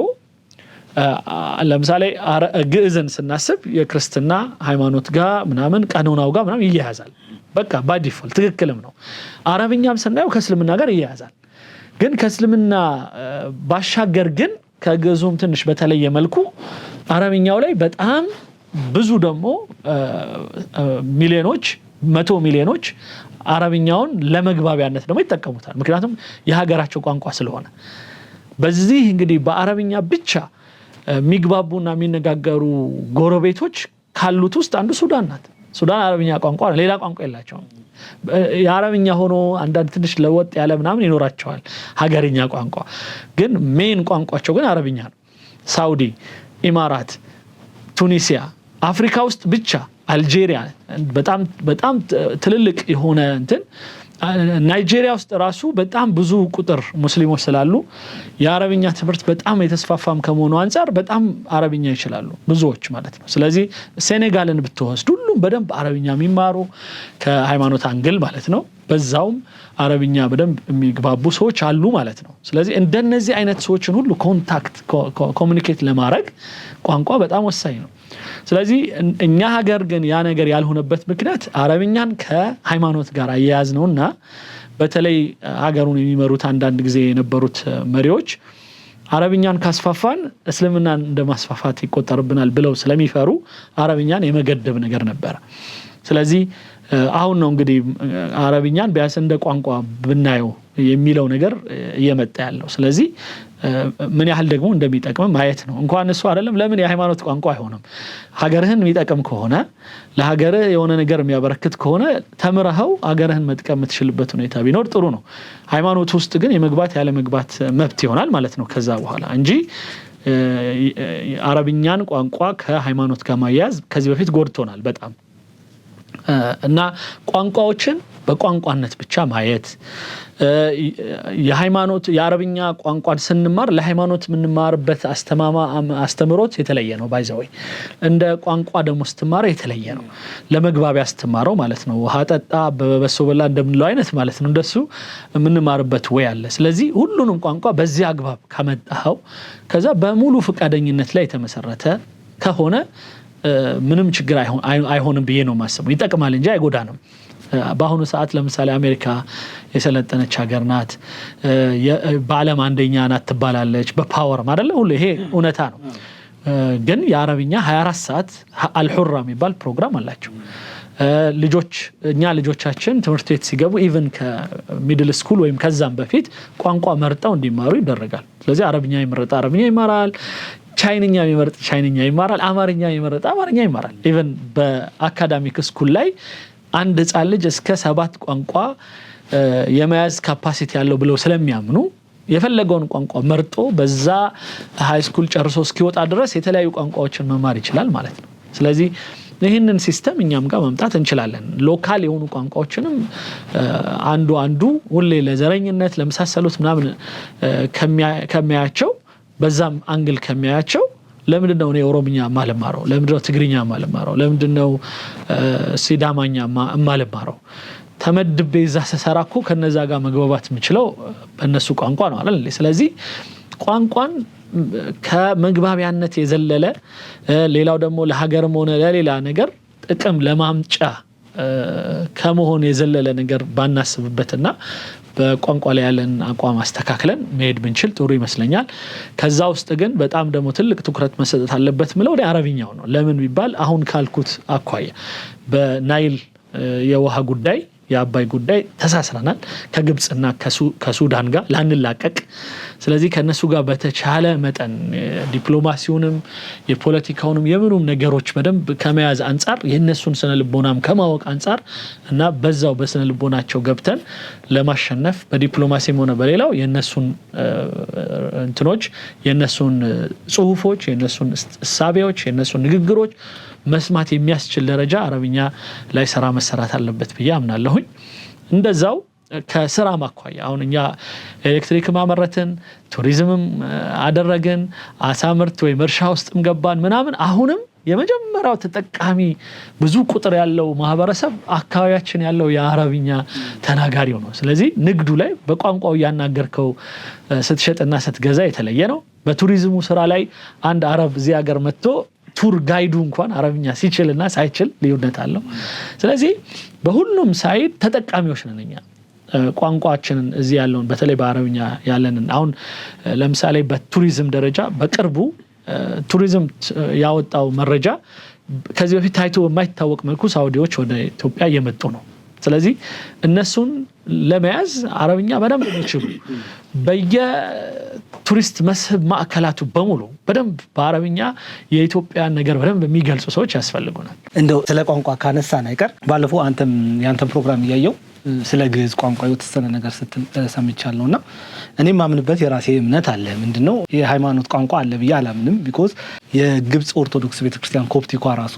ለምሳሌ ግዕዝን ስናስብ የክርስትና ሃይማኖት ጋር ምናምን ቀኖናው ጋር ምናምን ይያያዛል በቃ ባይ ዲፎልት ትክክልም ነው አረብኛም ስናየው ከእስልምና ጋር ይያያዛል ግን ከእስልምና ባሻገር ግን ከግዕዙም ትንሽ በተለየ መልኩ አረብኛው ላይ በጣም ብዙ ደግሞ ሚሊዮኖች 100 ሚሊዮኖች አረብኛውን ለመግባቢያነት ደግሞ ይጠቀሙታል። ምክንያቱም የሀገራቸው ቋንቋ ስለሆነ በዚህ እንግዲህ በአረብኛ ብቻ የሚግባቡና የሚነጋገሩ ጎረቤቶች ካሉት ውስጥ አንዱ ሱዳን ናት። ሱዳን አረብኛ ቋንቋ ሌላ ቋንቋ የላቸውም። የአረብኛ ሆኖ አንዳንድ ትንሽ ለወጥ ያለ ምናምን ይኖራቸዋል ሀገርኛ ቋንቋ፣ ግን ሜን ቋንቋቸው ግን አረብኛ ነው። ሳውዲ፣ ኢማራት፣ ቱኒሲያ፣ አፍሪካ ውስጥ ብቻ አልጄሪያ በጣም ትልልቅ የሆነ እንትን ናይጄሪያ ውስጥ ራሱ በጣም ብዙ ቁጥር ሙስሊሞች ስላሉ የአረብኛ ትምህርት በጣም የተስፋፋም ከመሆኑ አንፃር በጣም አረብኛ ይችላሉ ብዙዎች ማለት ነው። ስለዚህ ሴኔጋልን ብትወስድ ሁሉም በደንብ አረብኛ የሚማሩ ከሃይማኖት አንግል ማለት ነው፣ በዛውም አረብኛ በደንብ የሚግባቡ ሰዎች አሉ ማለት ነው። ስለዚህ እንደነዚህ አይነት ሰዎችን ሁሉ ኮንታክት ኮሙኒኬት ለማድረግ ቋንቋ በጣም ወሳኝ ነው። ስለዚህ እኛ ሀገር ግን ያ ነገር ያልሆነበት ምክንያት አረብኛን ከሃይማኖት ጋር አያያዝ ነውና በተለይ ሀገሩን የሚመሩት አንዳንድ ጊዜ የነበሩት መሪዎች አረብኛን ካስፋፋን እስልምናን እንደማስፋፋት ይቆጠርብናል ብለው ስለሚፈሩ አረብኛን የመገደብ ነገር ነበር። ስለዚህ አሁን ነው እንግዲህ አረብኛን ቢያንስ እንደ ቋንቋ ብናየው የሚለው ነገር እየመጣ ያለው። ስለዚህ ምን ያህል ደግሞ እንደሚጠቅም ማየት ነው። እንኳን እሱ አይደለም ለምን የሃይማኖት ቋንቋ አይሆንም? ሀገርህን የሚጠቅም ከሆነ ለሀገርህ የሆነ ነገር የሚያበረክት ከሆነ ተምረኸው ሀገርህን መጥቀም የምትችልበት ሁኔታ ቢኖር ጥሩ ነው። ሃይማኖት ውስጥ ግን የመግባት ያለ መግባት መብት ይሆናል ማለት ነው ከዛ በኋላ እንጂ አረብኛን ቋንቋ ከሃይማኖት ጋር ማያያዝ ከዚህ በፊት ጎድቶናል በጣም እና ቋንቋዎችን በቋንቋነት ብቻ ማየት የሃይማኖት የአረብኛ ቋንቋን ስንማር ለሃይማኖት የምንማርበት አስተምሮት የተለየ ነው። ባይዘወይ እንደ ቋንቋ ደግሞ ስትማረው የተለየ ነው። ለመግባቢያ ስትማረው ማለት ነው። ውሃ ጠጣ በበሶ በላ እንደምንለው አይነት ማለት ነው። እንደሱ የምንማርበት ወይ አለ። ስለዚህ ሁሉንም ቋንቋ በዚህ አግባብ ካመጣኸው ከዛ በሙሉ ፈቃደኝነት ላይ የተመሰረተ ከሆነ ምንም ችግር አይሆንም ብዬ ነው ማሰበው። ይጠቅማል እንጂ አይጎዳንም። በአሁኑ ሰዓት ለምሳሌ አሜሪካ የሰለጠነች ሀገር ናት። በዓለም አንደኛ ናት ትባላለች በፓወር አይደለ? ሁሉ ይሄ እውነታ ነው። ግን የአረብኛ 24 ሰዓት አልሁራ የሚባል ፕሮግራም አላቸው። ልጆቻችን ትምህርት ቤት ሲገቡ ኢቭን ከሚድል ስኩል ወይም ከዛም በፊት ቋንቋ መርጠው እንዲማሩ ይደረጋል። ስለዚህ አረብኛ ይመረጥ አረብኛ ይማራል፣ ቻይንኛ የሚመርጥ ቻይንኛ ይማራል፣ አማርኛ የሚመርጥ አማርኛ ይማራል። ኢቭን በአካዳሚክ ስኩል ላይ አንድ ህፃን ልጅ እስከ 7 ቋንቋ የመያዝ ካፓሲቲ ያለው ብለው ስለሚያምኑ የፈለገውን ቋንቋ መርጦ በዛ ሃይ ስኩል ጨርሶ እስኪወጣ ድረስ የተለያዩ ቋንቋዎችን መማር ይችላል ማለት ነው። ስለዚህ ይህንን ሲስተም እኛም ጋር መምጣት እንችላለን። ሎካል የሆኑ ቋንቋዎችንም አንዱ ሁሌ ለዘረኝነት ለመሳሰሉት ምናምን ከሚያያቸው በዛም አንግል ከሚያያቸው ለምንድነው እኔ ኦሮምኛ ማልማረው? ለምንድነው ትግርኛ ማልማረው? ለምንድነው ሲዳማኛ ማልማረው? ተመድቤ እዛ ሰሰራ እኮ ከነዛ ጋር መግባባት የምችለው በእነሱ ቋንቋ ነው አይደል? ስለዚህ ቋንቋን ከመግባቢያነት የዘለለ ሌላው ደግሞ ለሀገርም ሆነ ለሌላ ነገር ጥቅም ለማምጫ ከመሆን የዘለለ ነገር ባናስብበትና በቋንቋ ላይ ያለን አቋም አስተካክለን መሄድ ብንችል ጥሩ ይመስለኛል። ከዛ ውስጥ ግን በጣም ደግሞ ትልቅ ትኩረት መሰጠት አለበት ምለው አረብኛው ነው። ለምን ቢባል አሁን ካልኩት አኳያ በናይል የውሃ ጉዳይ የአባይ ጉዳይ ተሳስረናል ከግብጽና ከሱዳን ጋር ላንላቀቅ። ስለዚህ ከነሱ ጋር በተቻለ መጠን ዲፕሎማሲውንም የፖለቲካውንም የምኑም ነገሮች በደንብ ከመያዝ አንፃር የነሱን ስነልቦናም ከማወቅ አንፃር እና በዛው በስነልቦናቸው ገብተን ለማሸነፍ በዲፕሎማሲም ሆነ በሌላው የነሱን እንትኖች የነሱን ጽሁፎች የነሱን እሳቤዎች የነሱን ንግግሮች መስማት የሚያስችል ደረጃ አረብኛ ላይ ስራ መሰራት አለበት ብዬ አምናለሁኝ። እንደዛው ከስራ ማኳያ አሁን እኛ ኤሌክትሪክ ማመረትን ቱሪዝምም አደረግን አሳ ምርት ወይ እርሻ ውስጥም ገባን ምናምን አሁንም የመጀመሪያው ተጠቃሚ ብዙ ቁጥር ያለው ማህበረሰብ አካባቢያችን ያለው የአረብኛ ተናጋሪው ነው። ስለዚህ ንግዱ ላይ በቋንቋው ያናገርከው ስትሸጥና ስትገዛ የተለየ ነው። በቱሪዝሙ ስራ ላይ አንድ አረብ እዚህ ሀገር መጥቶ ቱር ጋይዱ እንኳን አረብኛ ሲችልና ሳይችል ልዩነት አለው። ስለዚህ በሁሉም ሳይድ ተጠቃሚዎች ነን እኛ። ቋንቋችንን እዚህ ያለውን በተለይ በአረብኛ ያለንን አሁን ለምሳሌ በቱሪዝም ደረጃ በቅርቡ ቱሪዝም ያወጣው መረጃ ከዚህ በፊት ታይቶ የማይታወቅ መልኩ ሳውዲዎች ወደ ኢትዮጵያ እየመጡ ነው። ስለዚህ እነሱን ለመያዝ አረብኛ በደንብ የሚችሉ በየቱሪስት መስህብ ማዕከላቱ በሙሉ በደንብ በአረብኛ የኢትዮጵያን ነገር በደንብ የሚገልጹ ሰዎች ያስፈልጉናል። እንደው ስለ ቋንቋ ካነሳን አይቀር ባለፈው ያንተም ፕሮግራም እያየው ስለ ግዕዝ ቋንቋ የተወሰነ ነገር ስትል ሰምቻለሁ እና እኔም ማምንበት የራሴ እምነት አለ። ምንድነው የሃይማኖት ቋንቋ አለ ብዬ አላምንም። ቢኮዝ የግብጽ ኦርቶዶክስ ቤተክርስቲያን ኮፕቲኳ ራሱ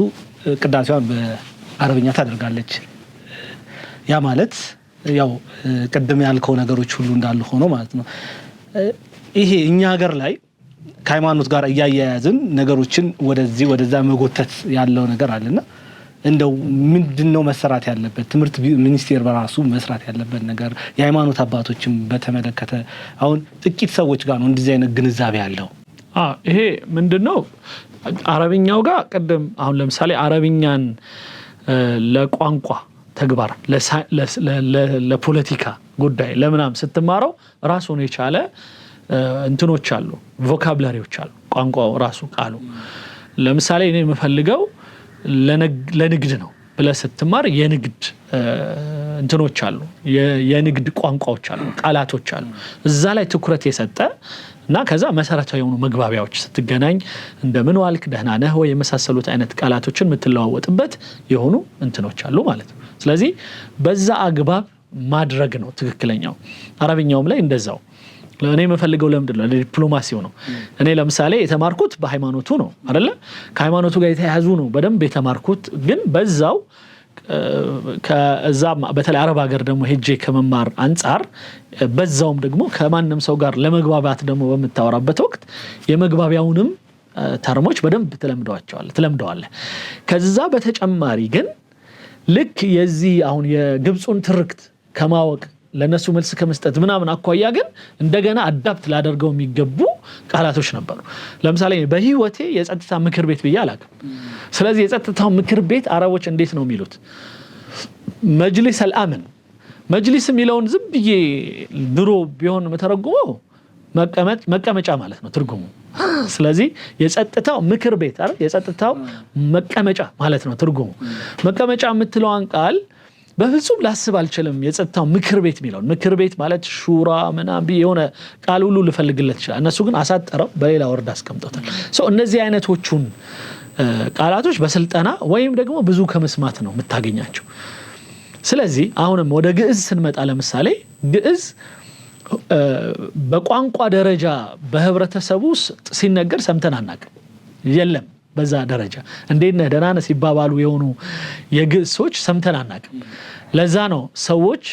ቅዳሴዋን በአረብኛ ታደርጋለች። ያ ማለት ያው ቀደም ያልከው ነገሮች ሁሉ እንዳሉ ሆኖ ማለት ነው። ይሄ እኛ ሀገር ላይ ከሃይማኖት ጋር እያያያዝን ነገሮችን ወደዚህ ወደዛ መጎተት ያለው ነገር አለና እንደው ምንድነው መሰራት ያለበት? ትምህርት ሚኒስቴር በራሱ መስራት ያለበት ነገር የሃይማኖት አባቶችም በተመለከተ አሁን ጥቂት ሰዎች ጋር ነው እንደዚህ አይነት ግንዛቤ ያለው። ይሄ ምንድነው አረብኛው ጋር ቀደም አሁን ለምሳሌ አረብኛን ለቋንቋ ተግባር ለፖለቲካ ጉዳይ ለምናም ስትማረው ራሱን የቻለ እንትኖች አሉ፣ ቮካብላሪዎች አሉ። ቋንቋው ራሱ ቃሉ ለምሳሌ እኔ የምፈልገው ለንግድ ነው ብለህ ስትማር የንግድ እንትኖች አሉ፣ የንግድ ቋንቋዎች አሉ፣ ቃላቶች አሉ። እዛ ላይ ትኩረት የሰጠ እና ከዛ መሰረታዊ የሆኑ መግባቢያዎች ስትገናኝ እንደምን ዋልክ ደህና ነህ ወይ የመሳሰሉት አይነት ቃላቶችን የምትለዋወጥበት የሆኑ እንትኖች አሉ ማለት ነው። ስለዚህ በዛ አግባብ ማድረግ ነው ትክክለኛው። አረብኛውም ላይ እንደዛው እኔ የምፈልገው ለምንድን ነው ዲፕሎማሲው ነው። እኔ ለምሳሌ የተማርኩት በሃይማኖቱ ነው አይደለ? ከሃይማኖቱ ጋር የተያያዙ ነው በደንብ የተማርኩት። ግን በዛው ከዛ በተለይ አረብ ሀገር ደግሞ ሄጄ ከመማር አንፃር በዛውም ደግሞ ከማንም ሰው ጋር ለመግባባት ደግሞ በመታወራበት ወቅት የመግባቢያውንም ተርሞች በደንብ ትለምደዋለህ። ከዛ በተጨማሪ ግን ልክ የዚህ አሁን የግብፁን ትርክት ከማወቅ ለነሱ መልስ ከመስጠት ምናምን አኳያ ግን እንደገና አዳፕት ላደርገው የሚገቡ ቃላቶች ነበሩ። ለምሳሌ በህይወቴ የጸጥታ ምክር ቤት ብዬ አላውቅም። ስለዚህ የጸጥታው ምክር ቤት አረቦች እንዴት ነው የሚሉት? መጅሊስ አልአምን። መጅሊስ የሚለውን ዝም ብዬ ድሮ ቢሆን መተረጉመው መቀመጫ ማለት ነው ትርጉሙ። ስለዚህ የጸጥታው ምክር ቤት አይደል? የጸጥታው መቀመጫ ማለት ነው ትርጉሙ። መቀመጫ የምትለዋን ቃል በፍጹም ላስብ አልችልም። የጸጥታው ምክር ቤት የሚለውን ምክር ቤት ማለት ሹራ ምናምን የሆነ ቃል ሁሉ ልፈልግለት ይችላል። እነሱ ግን አሳጠረው በሌላ ወርድ አስቀምጦታል። እነዚህ አይነቶቹን ቃላቶች በስልጠና ወይም ደግሞ ብዙ ከመስማት ነው የምታገኛቸው። ስለዚህ አሁንም ወደ ግዕዝ ስንመጣ ለምሳሌ ግዕዝ በቋንቋ ደረጃ በህብረተሰቡ ሲነገር ሰምተን አናውቅም። የለም በዛ ደረጃ እንዴት ነህ ደህና ነህ ሲባባሉ የሆኑ የግዕዝ ሰዎች ሰምተን አናውቅም። ለዛ ነው ሰዎች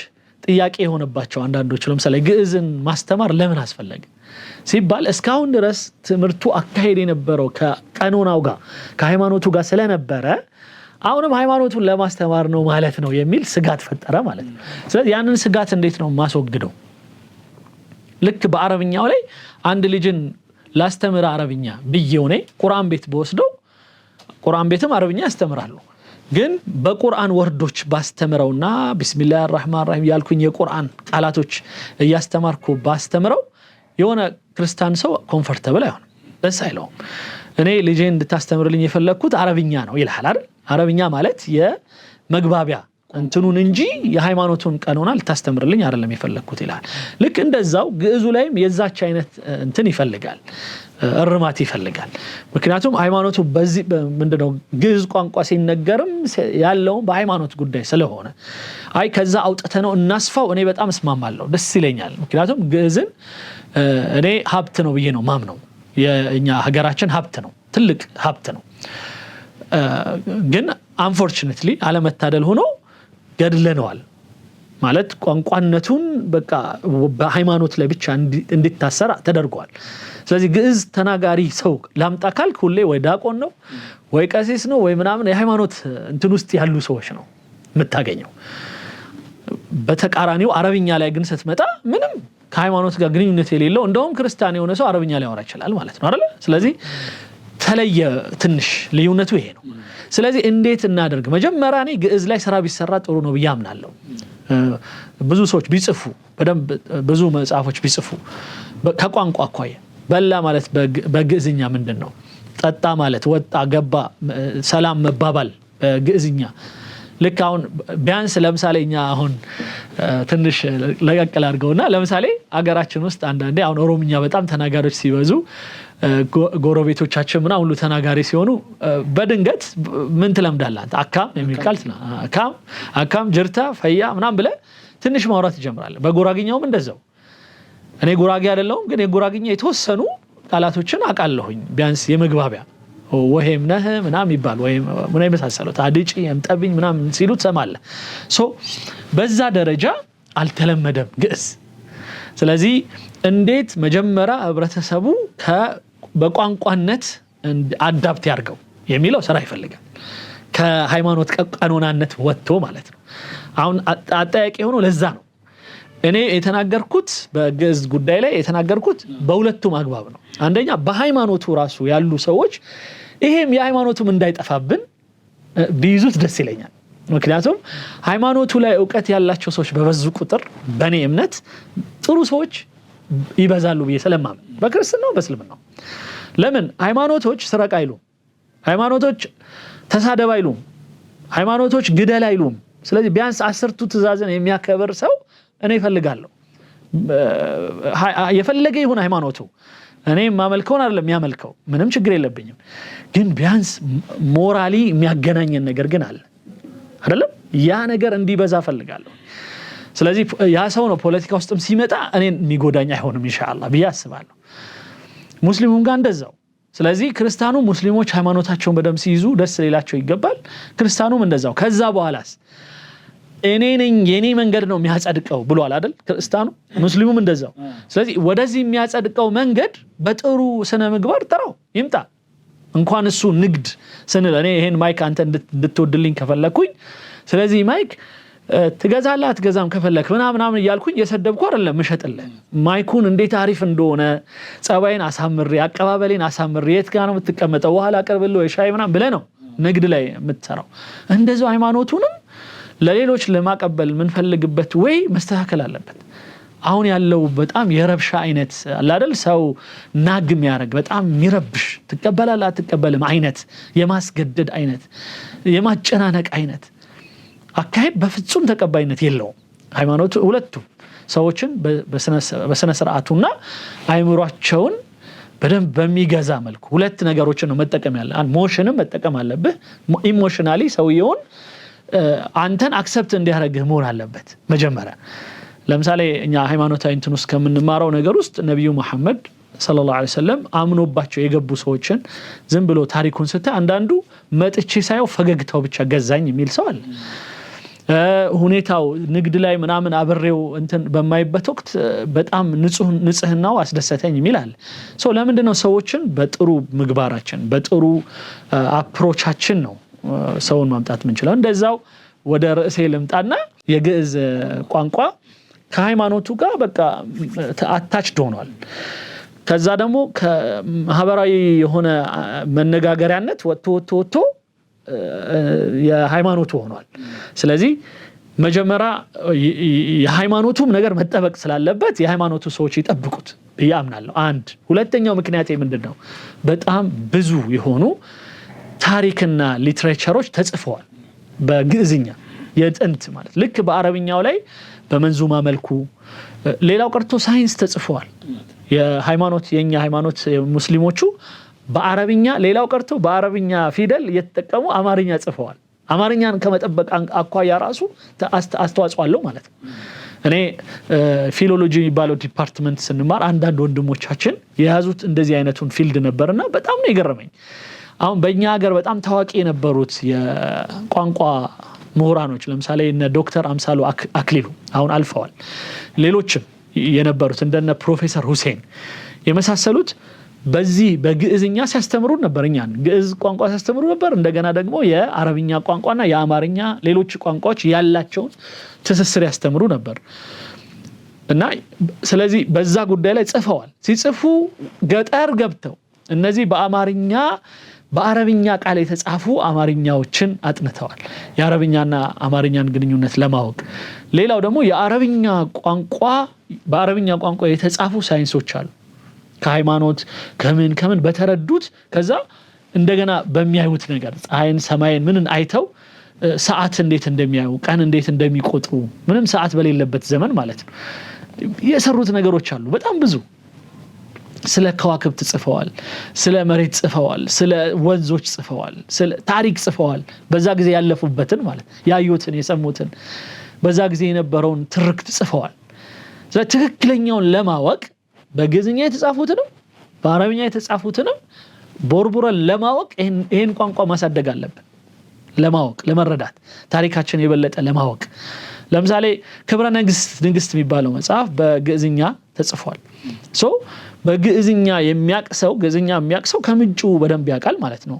ጥያቄ የሆነባቸው አንዳንዶች ለምሳሌ ግዕዝን ማስተማር ለምን አስፈለገ ሲባል እስካሁን ድረስ ትምህርቱ አካሄድ የነበረው ከቀኖናው ጋር ከሃይማኖቱ ጋር ስለነበረ አሁንም ሃይማኖቱን ለማስተማር ነው ማለት ነው የሚል ስጋት ፈጠረ ማለት ነው። ስለዚህ ያንን ስጋት እንዴት ነው ማስወግደው? ልክ በአረብኛው ላይ አንድ ልጅን ላስተምር አረብኛ ብዬው ነኝ ቁርአን ቤት በወስደው ቁርአን ቤትም አረብኛ ያስተምራሉ። ግን በቁርአን ወርዶች ባስተምረውና ቢስሚላሂር ረህማኒር ረሂም ያልኩኝ የቁርአን ቃላቶች እያስተማርኩ ባስተምረው የሆነ ክርስቲያን ሰው ኮምፎርታብል አይሆንም፣ ደስ አይለውም። እኔ ልጄን እንድታስተምርልኝ የፈለኩት አረብኛ ነው ይልሃል አይደል? አረብኛ ማለት የመግባቢያ እንትኑን እንጂ የሃይማኖቱን ቀኖና ልታስተምርልኝ አይደለም የፈለኩት ይላል። ልክ እንደዛው ግዕዙ ላይም የዛች አይነት እንትን ይፈልጋል፣ እርማት ይፈልጋል። ምክንያቱም ሃይማኖቱ በዚህ ምንድነው ግዕዝ ቋንቋ ሲነገርም ያለው በሃይማኖት ጉዳይ ስለሆነ አይ ከዛ አውጥተነው እናስፋው እኔ በጣም እስማማለሁ፣ ደስ ይለኛል። ምክንያቱም ግዕዝን እኔ ሀብት ነው ብዬ ነው ማምነው። የኛ ሀገራችን ሀብት ነው፣ ትልቅ ሀብት ነው። ግን አንፎርቹኔትሊ አለመታደል ሆኖ ገድለነዋል ማለት ቋንቋነቱን በቃ በሃይማኖት ላይ ብቻ እንዲታሰር ተደርጓል። ስለዚህ ግዕዝ ተናጋሪ ሰው ላምጣ ካልክ ሁሌ ወይ ዲያቆን ነው ወይ ቀሲስ ነው ወይ ምናምን የሃይማኖት እንትን ውስጥ ያሉ ሰዎች ነው የምታገኘው። በተቃራኒው አረብኛ ላይ ግን ስትመጣ ምንም ከሃይማኖት ጋር ግንኙነት የሌለው እንደውም ክርስቲያን የሆነ ሰው አረብኛ ሊያወራ ይችላል ማለት ነው አይደል? ስለዚህ ተለየ ትንሽ ልዩነቱ ይሄ ነው። ስለዚህ እንዴት እናደርግ? መጀመሪያ እኔ ግዕዝ ላይ ስራ ቢሰራ ጥሩ ነው ብዬ አምናለሁ። ብዙ ሰዎች ቢጽፉ በደንብ ብዙ መጽሐፎች ቢጽፉ ከቋንቋ አኳያ በላ ማለት በግዕዝኛ ምንድነው? ጠጣ ማለት ወጣ ገባ ሰላም መባባል በግዕዝኛ ልክ አሁን ቢያንስ ለምሳሌ እኛ አሁን ትንሽ ለቀቅል አድርገውና ለምሳሌ አገራችን ውስጥ አንዳንዴ አሁን ኦሮምኛ በጣም ተናጋሪዎች ሲበዙ ጎረቤቶቻችን ምናምን ሁሉ ተናጋሪ ሲሆኑ በድንገት ምን ትለምዳለህ አካም የሚል ቃል አካም ጅርታ ፈያ ምናምን ብለህ ትንሽ ማውራት ይጀምራል። በጉራግኛውም እንደዛው እኔ ጉራጌ አይደለሁም ግን የጉራግኛ የተወሰኑ ቃላቶችን አውቃለሁኝ ቢያንስ የመግባቢያ ወሄም ነህ ምናምን ይባል ወይም ምን ይመሳሰሉት አድጪ እምጠብኝ ምናምን ሲሉ ትሰማለህ። በዛ ደረጃ አልተለመደም ግዕዝ። ስለዚህ እንዴት መጀመሪያ ህብረተሰቡ በቋንቋነት አዳፕት ያርገው የሚለው ስራ ይፈልጋል። ከሃይማኖት ቀኖናነት ወጥቶ ማለት ነው። አሁን አጠያቂ ሆኖ ለዛ ነው እኔ የተናገርኩት በግዕዝ ጉዳይ ላይ የተናገርኩት በሁለቱም አግባብ ነው። አንደኛ በሃይማኖቱ ራሱ ያሉ ሰዎች ይሄም የሃይማኖቱም እንዳይጠፋብን ቢይዙት ደስ ይለኛል። ምክንያቱም ሃይማኖቱ ላይ ዕውቀት ያላቸው ሰዎች በበዙ ቁጥር በእኔ እምነት ጥሩ ሰዎች ይበዛሉ ብዬ ስለማምን በክርስትናው በእስልምናው። ለምን ሃይማኖቶች ስረቅ አይሉም፣ ሃይማኖቶች ተሳደብ አይሉም፣ ሃይማኖቶች ግደል አይሉም። ስለዚህ ቢያንስ 10ቱ ትእዛዝን የሚያከብር ሰው እኔ እፈልጋለሁ። የፈለገ ይሁን ሃይማኖቱ እኔ ማመልከውን አይደለም የሚያመልከው ምንም ችግር የለብኝም። ግን ቢያንስ ሞራሊ የሚያገናኘን ነገር ግን አለ አይደለም? ያ ነገር እንዲበዛ እፈልጋለሁ። ስለዚህ ያ ሰው ነው ፖለቲካ ውስጥም ሲመጣ እኔን የሚጎዳኝ አይሆንም ኢንሻአላህ ብዬ አስባለሁ። ሙስሊሙም ጋር እንደዛው። ስለዚህ ክርስቲያኑ ሙስሊሞች ሃይማኖታቸውን በደም ሲይዙ ደስ ሊላቸው ይገባል። ክርስቲያኑም እንደዛው። ከዛ በኋላስ እኔ ነኝ የኔ መንገድ ነው የሚያጸድቀው ብሏል አይደል ክርስቲያኑ? ሙስሊሙም እንደዛው። ስለዚህ ወደዚህ የሚያጸድቀው መንገድ በጥሩ ስነ ምግባር ጥራው ይምጣ። እንኳን እሱ ንግድ ስንል እኔ ይሄን ማይክ አንተ እንድትወድልኝ ከፈለኩኝ ስለዚህ ማይክ ትገዛለህ አትገዛም ከፈለክ ምናምን እያልኩኝ እየሰደብኩ አይደለም መሸጥልህ። ማይኩን እንዴት አሪፍ እንደሆነ ጸባይን አሳምሬ አቀባበሌን አሳምሬ የት ጋር ነው የምትቀመጠው በኋላ አቀርብልህ ወይ ሻይ ምናምን ብለህ ነው ንግድ ላይ የምትሰራው። እንደዛው ሃይማኖቱንም ለሌሎች ለማቀበል ምንፈልግበት ወይ መስተካከል አለበት። አሁን ያለው በጣም የረብሻ አይነት አለ አይደል? ሰው ናግም ያረግ በጣም የሚረብሽ ትቀበላለህ አትቀበልም አይነት የማስገደድ አይነት የማጨናነቅ አይነት አካሄድ በፍጹም ተቀባይነት የለውም። ሃይማኖቱ ሁለቱም ሰዎችን በስነ ስርዓቱና አይምሯቸውን በደንብ በሚገዛ መልኩ ሁለት ነገሮችን ነው መጠቀም ያለ። አንድ ሞሽንም መጠቀም አለብህ። ኢሞሽናሊ ሰውየውን አንተን አክሰፕት እንዲያደርግህ መሆን አለበት መጀመሪያ። ለምሳሌ እኛ ሃይማኖታዊ እንትን ውስጥ ከምንማረው ነገር ውስጥ ነብዩ መሐመድ ሰለላሁ ዐለይሂ ወሰለም አምኖባቸው የገቡ ሰዎችን ዝም ብሎ ታሪኩን ስታይ አንዳንዱ መጥቼ ሳይው ፈገግታው ብቻ ገዛኝ የሚል ሰው አለ። ሁኔታው ንግድ ላይ ምናምን አብሬው እንትን በማይበት ወቅት በጣም ንጽህናው አስደሰተኝ የሚል አለ። ለምንድን ነው ሰዎችን በጥሩ ምግባራችን በጥሩ አፕሮቻችን ነው ሰውን ማምጣት የምንችለው? እንደዛው ወደ ርዕሴ ልምጣና የግዕዝ ቋንቋ ከሃይማኖቱ ጋር በቃ አታችድ ሆኗል። ከዛ ደግሞ ከማህበራዊ የሆነ መነጋገሪያነት ወጥቶ የሃይማኖቱ ሆኗል። ስለዚህ መጀመሪያ የሃይማኖቱም ነገር መጠበቅ ስላለበት የሃይማኖቱ ሰዎች ይጠብቁት ብዬ አምናለሁ። አንድ ሁለተኛው ምክንያቴ ምንድነው? በጣም ብዙ የሆኑ ታሪክና ሊትሬቸሮች ተጽፈዋል በግዕዝኛ የጥንት ማለት ልክ በአረብኛው ላይ በመንዙማ መልኩ ሌላው ቀርቶ ሳይንስ ተጽፈዋል። የሃይማኖት የኛ ሃይማኖት ሙስሊሞቹ በአረብኛ ሌላው ቀርቶ በአረብኛ ፊደል የተጠቀሙ አማርኛ ጽፈዋል። አማርኛን ከመጠበቅ አኳያ ራሱ አስተዋጽኦ አለው ማለት ነው። እኔ ፊሎሎጂ የሚባለው ዲፓርትመንት ስንማር አንዳንድ ወንድሞቻችን የያዙት እንደዚህ አይነቱን ፊልድ ነበርና በጣም ነው የገረመኝ። አሁን በእኛ ሀገር በጣም ታዋቂ የነበሩት የቋንቋ ምሁራኖች ለምሳሌ እነ ዶክተር አምሳሉ አክሊሉ አሁን አልፈዋል። ሌሎችም የነበሩት እንደነ ፕሮፌሰር ሁሴን የመሳሰሉት በዚህ በግዕዝኛ ሲያስተምሩ ነበር። እኛን ግዕዝ ቋንቋ ሲያስተምሩ ነበር። እንደገና ደግሞ የአረብኛ ቋንቋና የአማርኛ ሌሎች ቋንቋዎች ያላቸውን ትስስር ያስተምሩ ነበር እና ስለዚህ በዛ ጉዳይ ላይ ጽፈዋል። ሲጽፉ ገጠር ገብተው እነዚህ በአረብኛ ቃል የተጻፉ አማርኛዎችን አጥንተዋል የአረብኛና አማርኛን ግንኙነት ለማወቅ። ሌላው ደግሞ በአረብኛ ቋንቋ የተጻፉ ሳይንሶች አሉ ከሃይማኖት ከምን በተረዱት ከዛ እንደገና በሚያዩት ነገር ፀሐይን ሰማይን ምንን አይተው ሰዓት እንዴት እንደሚያዩ ቀን እንዴት እንደሚቆጥሩ ምንም ሰዓት በሌለበት ዘመን ማለት ነው የሰሩት ነገሮች አሉ በጣም ብዙ። ስለ ከዋክብት ጽፈዋል፣ ስለ መሬት ጽፈዋል፣ ስለ ወንዞች ጽፈዋል፣ ስለ ታሪክ ጽፈዋል በዛ ጊዜ ያለፉበትን ማለት ያዩትን የሰሙትን በዛ ጊዜ የነበረውን ትርክት ጽፈዋል። ስለዚህ ትክክለኛውን ለማወቅ በግዕዝኛ የተጻፉትንም በአረብኛ የተጻፉትንም ቦርቡረን ለማወቅ ይሄን ቋንቋ ማሳደግ አለብን። ለማወቅ ለመረዳት ታሪካችን የበለጠ ለማወቅ ለምሳሌ ክብረ ንግስት የሚባለው መጽሐፍ በግዕዝኛ ተጽፏል። በግዕዝኛ የሚያቅሰው ግዕዝኛ የሚያቅሰው ከምንጩ በደንብ ያውቃል ማለት ነው።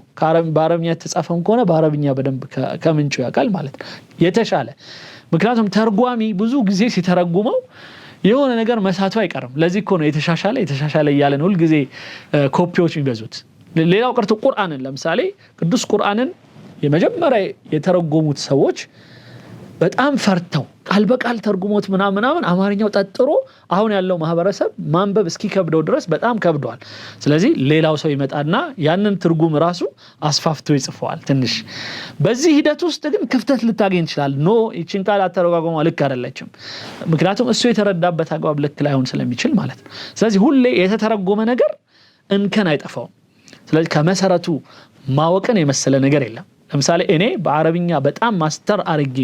በአረብኛ የተጻፈም ከሆነ በአረብኛ በደንብ ከምንጩ ያውቃል ማለት ነው የተሻለ። ምክንያቱም ተርጓሚ ብዙ ጊዜ ሲተረጉመው የሆነ ነገር መሳቱ አይቀርም። ለዚህ እኮ ነው የተሻሻለ እያለን ሁል ጊዜ ኮፒዎች የሚበዙት። ሌላው ቀርቶ ቁርአንን ለምሳሌ ቅዱስ ቁርአንን የመጀመሪያ የተረጎሙት ሰዎች በጣም ፈርተው ቃል በቃል ተርጉሞት ምናምን አማርኛው ጠጥሮ አሁን ያለው ማህበረሰብ ማንበብ እስኪከብደው ድረስ በጣም ከብዷል። ስለዚህ ሌላው ሰው ይመጣና ያንን ትርጉም ራሱ አስፋፍቶ ይጽፈዋል ትንሽ። በዚህ ሂደት ውስጥ ግን ክፍተት ልታገኝ ይችላል። ይህችን ቃል አተረጓጓሟ ልክ አይደለችም። ምክንያቱም እሱ የተረዳበት አግባብ ልክ ላይሆን ስለሚችል ማለት ነው። ስለዚህ ሁሌ የተተረጎመ ነገር እንከን አይጠፋውም። ስለዚህ ከመሰረቱ ማወቅን የመሰለ ነገር የለም። ለምሳሌ እኔ በአረብኛ በጣም ማስተር አርጌ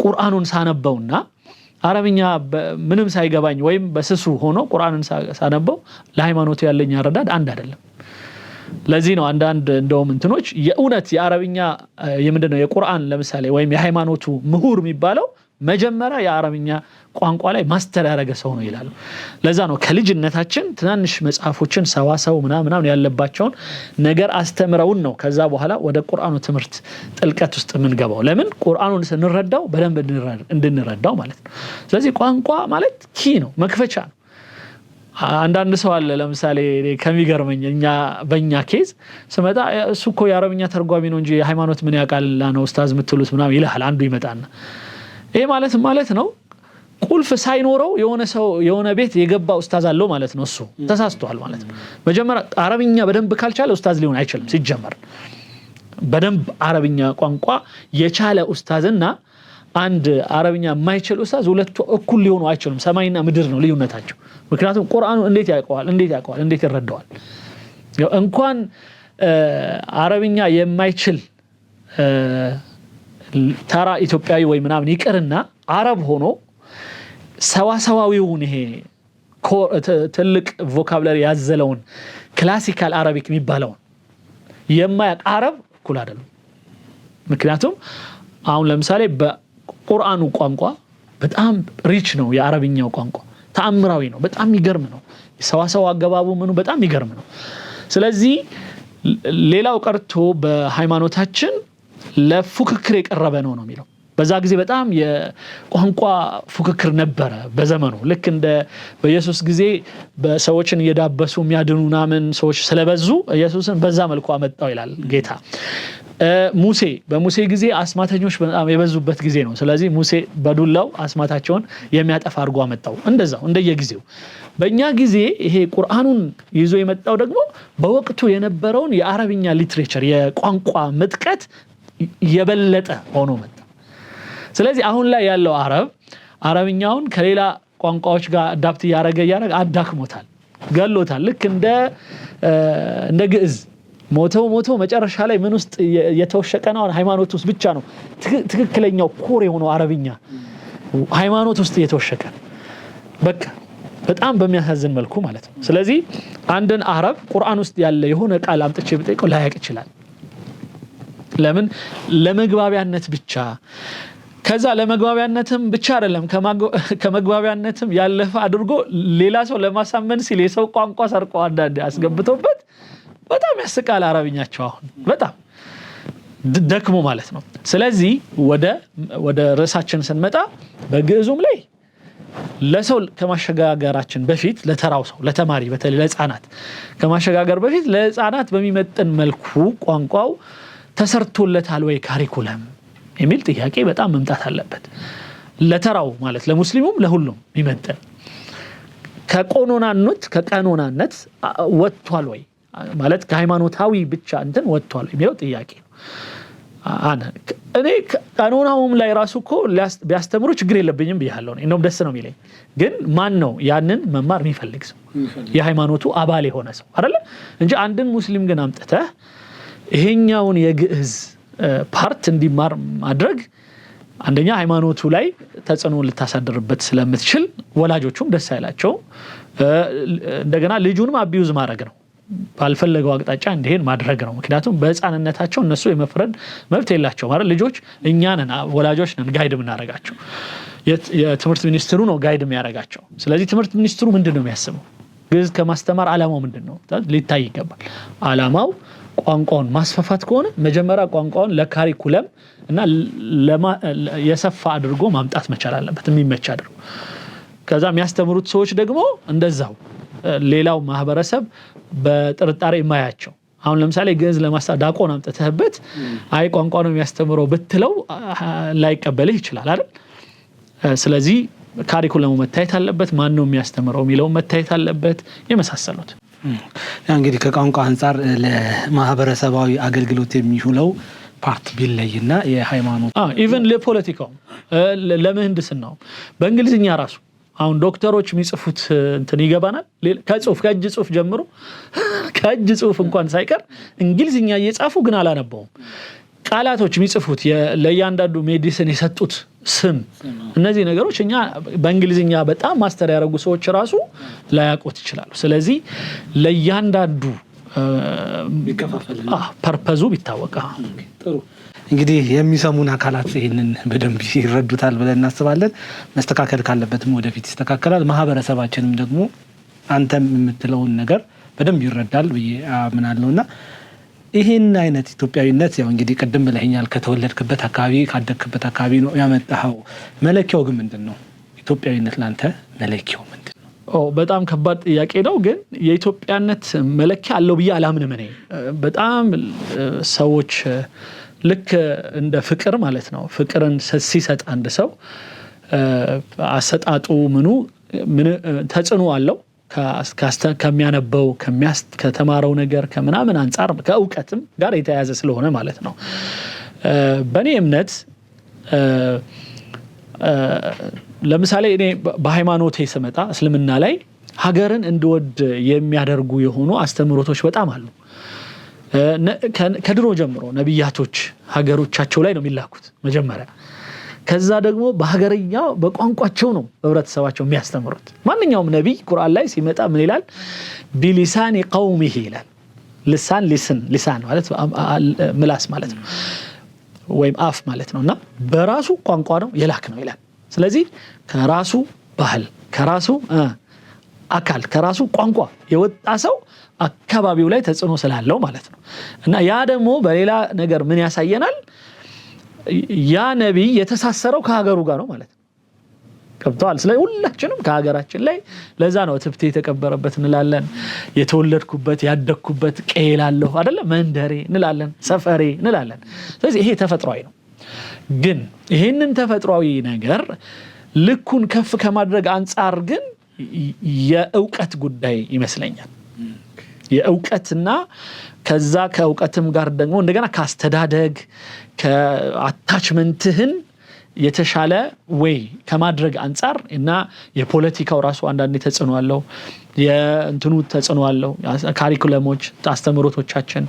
ቁርአኑን ሳነበውና አረብኛ ምንም ሳይገባኝ ወይም በስሱ ሆኖ ቁርአንን ሳነበው ለሃይማኖቱ ያለኝ አረዳድ አንድ አይደለም። ለዚህ ነው አንዳንድ እንደውም እንትኖች የእውነት የአረብኛ የምንድነው የቁርአን ለምሳሌ ወይም የሃይማኖቱ ምሁር የሚባለው መጀመሪያ የአረብኛ ቋንቋ ላይ ማስተር ያደረገ ሰው ነው ይላሉ። ለዛ ነው ከልጅነታችን ትናንሽ መጽሐፎችን ሰዋሰው ምናምን ያለባቸውን ነገር አስተምረውን ነው ከዛ በኋላ ወደ ቁርአኑ ትምህርት ጥልቀት ውስጥ የምንገባው። ለምን ቁርአኑን ስንረዳው በደንብ እንድንረዳው ማለት ነው። ስለዚህ ቋንቋ ማለት ኪ ነው፣ መክፈቻ ነው። አንዳንድ ሰው አለ ለምሳሌ ከሚገርመኝ በእኛ ኬዝ ስመጣ እሱ እኮ የአረብኛ ተርጓሚ ነው እንጂ የሃይማኖት ምን ያውቃልና ነው ኡስታዝ የምትሉት ምናምን ይልሃል አንዱ ይመጣና። ይሄ ማለት ነው ቁልፍ ሳይኖረው የሆነ ቤት የገባ ኡስታዝ አለው ማለት ነው። እሱ ተሳስቷል ማለት ነው። መጀመሪያ አረብኛ በደንብ ካልቻለ ኡስታዝ ሊሆን አይችልም። ሲጀመር በደንብ አረብኛ ቋንቋ የቻለ ኡስታዝና አንድ አረብኛ የማይችል ኡስታዝ ሁለቱ እኩል ሊሆኑ አይችሉም። ሰማይና ምድር ነው ልዩነታቸው። ምክንያቱም ቁርአኑ እንዴት ያውቀዋል፣ እንዴት ይረዳዋል። እንኳን አረብኛ የማይችል ተራ ኢትዮጵያዊ ወይ ምናምን ይቅርና አረብ ሆኖ ሰዋሰዋዊውን ይሄ ትልቅ ቮካብላሪ ያዘለውን ክላሲካል አረቢክ የሚባለውን የማያውቅ አረብ እኩል አይደለም። ምክንያቱም አሁን ለምሳሌ በቁርአኑ ቋንቋ በጣም ሪች ነው የአረብኛው ቋንቋ፣ ተአምራዊ ነው፣ በጣም የሚገርም ነው። ሰዋሰው አገባቡ ምኑ በጣም የሚገርም ነው። ስለዚህ ሌላው ቀርቶ በሃይማኖታችን ለፉክክር የቀረበ ነው የሚለው። በዛ ጊዜ በጣም የቋንቋ ፉክክር ነበረ በዘመኑ። ልክ እንደ በኢየሱስ ጊዜ በሰዎችን እየዳበሱ የሚያድኑ ምናምን ሰዎች ስለበዙ ኢየሱስን በዛ መልኩ አመጣው ይላል ጌታ። በሙሴ ጊዜ አስማተኞች በጣም የበዙበት ጊዜ ነው። ስለዚህ ሙሴ በዱላው አስማታቸውን የሚያጠፋ አድርጎ አመጣው። እንደዛው እንደየጊዜው በእኛ ጊዜ ይሄ ቁርአኑን ይዞ የመጣው ደግሞ በወቅቱ የነበረውን የአረብኛ ሊትሬቸር የቋንቋ ምጥቀት የበለጠ ሆኖ መጣ። ስለዚህ አሁን ላይ ያለው አረብኛውን ከሌላ ቋንቋዎች ጋር አዳፕት ያረገ አዳክሞታል፣ ገሎታል። ልክ እንደ ግዕዝ ሞቶ መጨረሻ ላይ ምን ውስጥ የተወሸቀ ነው? ሃይማኖት ውስጥ ብቻ ነው ትክክለኛው ኮር የሆነው አረብኛ ሃይማኖት ውስጥ የተወሸቀ በቃ በጣም በሚያሳዝን መልኩ ማለት ነው። ስለዚህ አንድን አረብ ቁርአን ውስጥ ያለ የሆነ ቃል አምጥቼ ብጠይቀው ላያቅ ይችላል። ለምን? ለመግባቢያነት ብቻ። ከዛ ለመግባቢያነትም ብቻ አይደለም፣ ከመግባቢያነትም ያለፈ አድርጎ ሌላ ሰው ለማሳመን ሲል የሰው ቋንቋ ሰርቆ አንዳንዴ አስገብቶበት በጣም ያስቃል አረብኛቸው አሁን በጣም ደክሞ ማለት ነው። ስለዚህ ወደ ርዕሳችን ስንመጣ በግዕዙም ላይ ለሰው ከማሸጋገራችን በፊት ለተራው ሰው ለተማሪ በተለይ ለህፃናት ከማሸጋገር በፊት ለህፃናት በሚመጥን መልኩ ቋንቋው ተሰርቶለታል ወይ ካሪኩለም የሚል ጥያቄ በጣም መምጣት አለበት። ለተራው ማለት ለሙስሊሙም ለሁሉም የሚመጥን ከቀኖናነት ወጥቷል ወይ ማለት ከሃይማኖታዊ ብቻ እንትን ወጥቷል የሚለው ጥያቄ ነው። እኔ ቀኖናውም ላይ ራሱ እኮ ቢያስተምሩ ችግር የለብኝም ብያለሁ። እንደውም ደስ ነው የሚለኝ። ግን ማን ነው ያንን መማር የሚፈልግ ሰው? የሃይማኖቱ አባል የሆነ ሰው አይደለ እንጂ አንድን ሙስሊም ግን አምጥተህ ይሄኛውን የግዕዝ ፓርት እንዲማር ማድረግ አንደኛ ሃይማኖቱ ላይ ተጽዕኖ ልታሳድርበት ስለምትችል ወላጆቹም ደስ አይላቸው። እንደገና ልጁንም አቢዩዝ ማድረግ ነው፣ ባልፈለገው አቅጣጫ እንዲሄድ ማድረግ ነው። ምክንያቱም በህፃንነታቸው እነሱ የመፍረድ መብት የላቸው ማለት ልጆች እኛ ነን ወላጆች ነን ጋይድ የምናደርጋቸው። የትምህርት ሚኒስትሩ ነው ጋይድ የሚያደርጋቸው። ስለዚህ ትምህርት ሚኒስትሩ ምንድን ነው የሚያስበው? ግዕዝ ከማስተማር ዓላማው ምንድን ነው ሊታይ ይገባል። ዓላማው ቋንቋውን ማስፋፋት ከሆነ መጀመሪያ ቋንቋውን ለካሪኩለም እና የሰፋ አድርጎ ማምጣት መቻል አለበት፣ የሚመች አድርጎ። ከዛ የሚያስተምሩት ሰዎች ደግሞ እንደዛው ሌላው ማህበረሰብ በጥርጣሬ የማያቸው። አሁን ለምሳሌ ግዕዝ ዳቆን አምጥተህበት አይ ቋንቋ ነው የሚያስተምረው ብትለው ላይቀበልህ ይችላል አይደል? ስለዚህ ካሪኩለሙ መታየት አለበት፣ ማን ነው የሚያስተምረው የሚለው መታየት አለበት፣ የመሳሰሉት። እንግዲህ ከቋንቋ አንፃር ለማህበረሰባዊ አገልግሎት የሚውለው ፓርት ቢለይና የሃይማኖት ኢቨን ለፖለቲካው ለምህንድስናው በእንግሊዝኛ ራሱ አሁን ዶክተሮች የሚጽፉት እንትን ይገባናል። ከእጅ ጽሁፍ ጀምሮ ከእጅ ጽሁፍ እንኳን ሳይቀር እንግሊዝኛ እየጻፉ ግን አላነበውም። ቃላቶች የሚጽፉት ለእያንዳንዱ ሜዲሲን የሰጡት ስም፣ እነዚህ ነገሮች እኛ በእንግሊዝኛ በጣም ማስተር ያደረጉ ሰዎች ራሱ ላያውቁት ይችላሉ። ስለዚህ ለእያንዳንዱ ፐርፐዙ ቢታወቅ ጥሩ። እንግዲህ የሚሰሙን አካላት ይህንን በደንብ ይረዱታል ብለን እናስባለን። መስተካከል ካለበትም ወደፊት ይስተካከላል። ማህበረሰባችንም ደግሞ አንተም የምትለውን ነገር በደንብ ይረዳል ብዬ አምናለሁና ይህን አይነት ኢትዮጵያዊነት ያው እንግዲህ ቅድም ብለኸኛል፣ ከተወለድክበት አካባቢ ካደግክበት አካባቢ ነው ያመጣኸው። መለኪያው ግን ምንድን ነው? ኢትዮጵያዊነት ላንተ መለኪያው ምንድን ነው? በጣም ከባድ ጥያቄ ነው። ግን የኢትዮጵያነት መለኪያ አለው ብዬ አላምንም። እኔ በጣም ሰዎች ልክ እንደ ፍቅር ማለት ነው፣ ፍቅርን ሲሰጥ አንድ ሰው አሰጣጡ ምኑ ተጽዕኖ አለው ከሚያነበው ከተማረው ነገር ከምናምን አንጻር ከእውቀትም ጋር የተያያዘ ስለሆነ ማለት ነው። በእኔ እምነት ለምሳሌ እኔ በሃይማኖቴ ስመጣ እስልምና ላይ ሀገርን እንድወድ የሚያደርጉ የሆኑ አስተምህሮቶች በጣም አሉ። ከድሮ ጀምሮ ነቢያቶች ሀገሮቻቸው ላይ ነው የሚላኩት መጀመሪያ። ከዛ ደግሞ በሀገርኛ በቋንቋቸው ነው ህብረተሰባቸው የሚያስተምሩት። ማንኛውም ነቢይ ቁርአን ላይ ሲመጣ ምን ይላል? ቢሊሳን ቀውሚሂ ይላል። ሊሳን ማለት ምላስ ማለት ነው ወይም አፍ ማለት ነውና በራሱ ቋንቋ ነው የላክ ነው ይላል። ስለዚህ ከራሱ ባህል፣ ከራሱ አካል፣ ከራሱ ቋንቋ የወጣ ሰው አካባቢው ላይ ተጽዕኖ ስላለው ማለት ነው። እና ያ ደግሞ በሌላ ነገር ምን ያሳየናል? ያ ነቢይ የተሳሰረው ከሀገሩ ጋር ነው ማለት ነው። ገብተዋል። ስለዚህ ሁላችንም ከሀገራችን ላይ ለዛ ነው ትብቴ የተቀበረበት እንላለን፣ የተወለድኩበት ያደግኩበት ቀዬላለሁ አይደለ፣ መንደሬ እንላለን፣ ሰፈሬ እንላለን። ስለዚህ ይሄ ተፈጥሯዊ ነው። ግን ይሄንን ተፈጥሯዊ ነገር ልኩን ከፍ ከማድረግ አንጻር ግን የእውቀት ጉዳይ ይመስለኛል። የእውቀትና ከዛ ከእውቀትም ጋር ደግሞ እንደገና ካስተዳደግ ከአታችመንትህን የተሻለ ወይ ከማድረግ አንጻር እና የፖለቲካው ራሱ አንዳንዴ ተጽዕኖ አለው፣ የእንትኑ ተጽዕኖ አለው፣ ካሪኩለሞች፣ አስተምህሮቶቻችን፣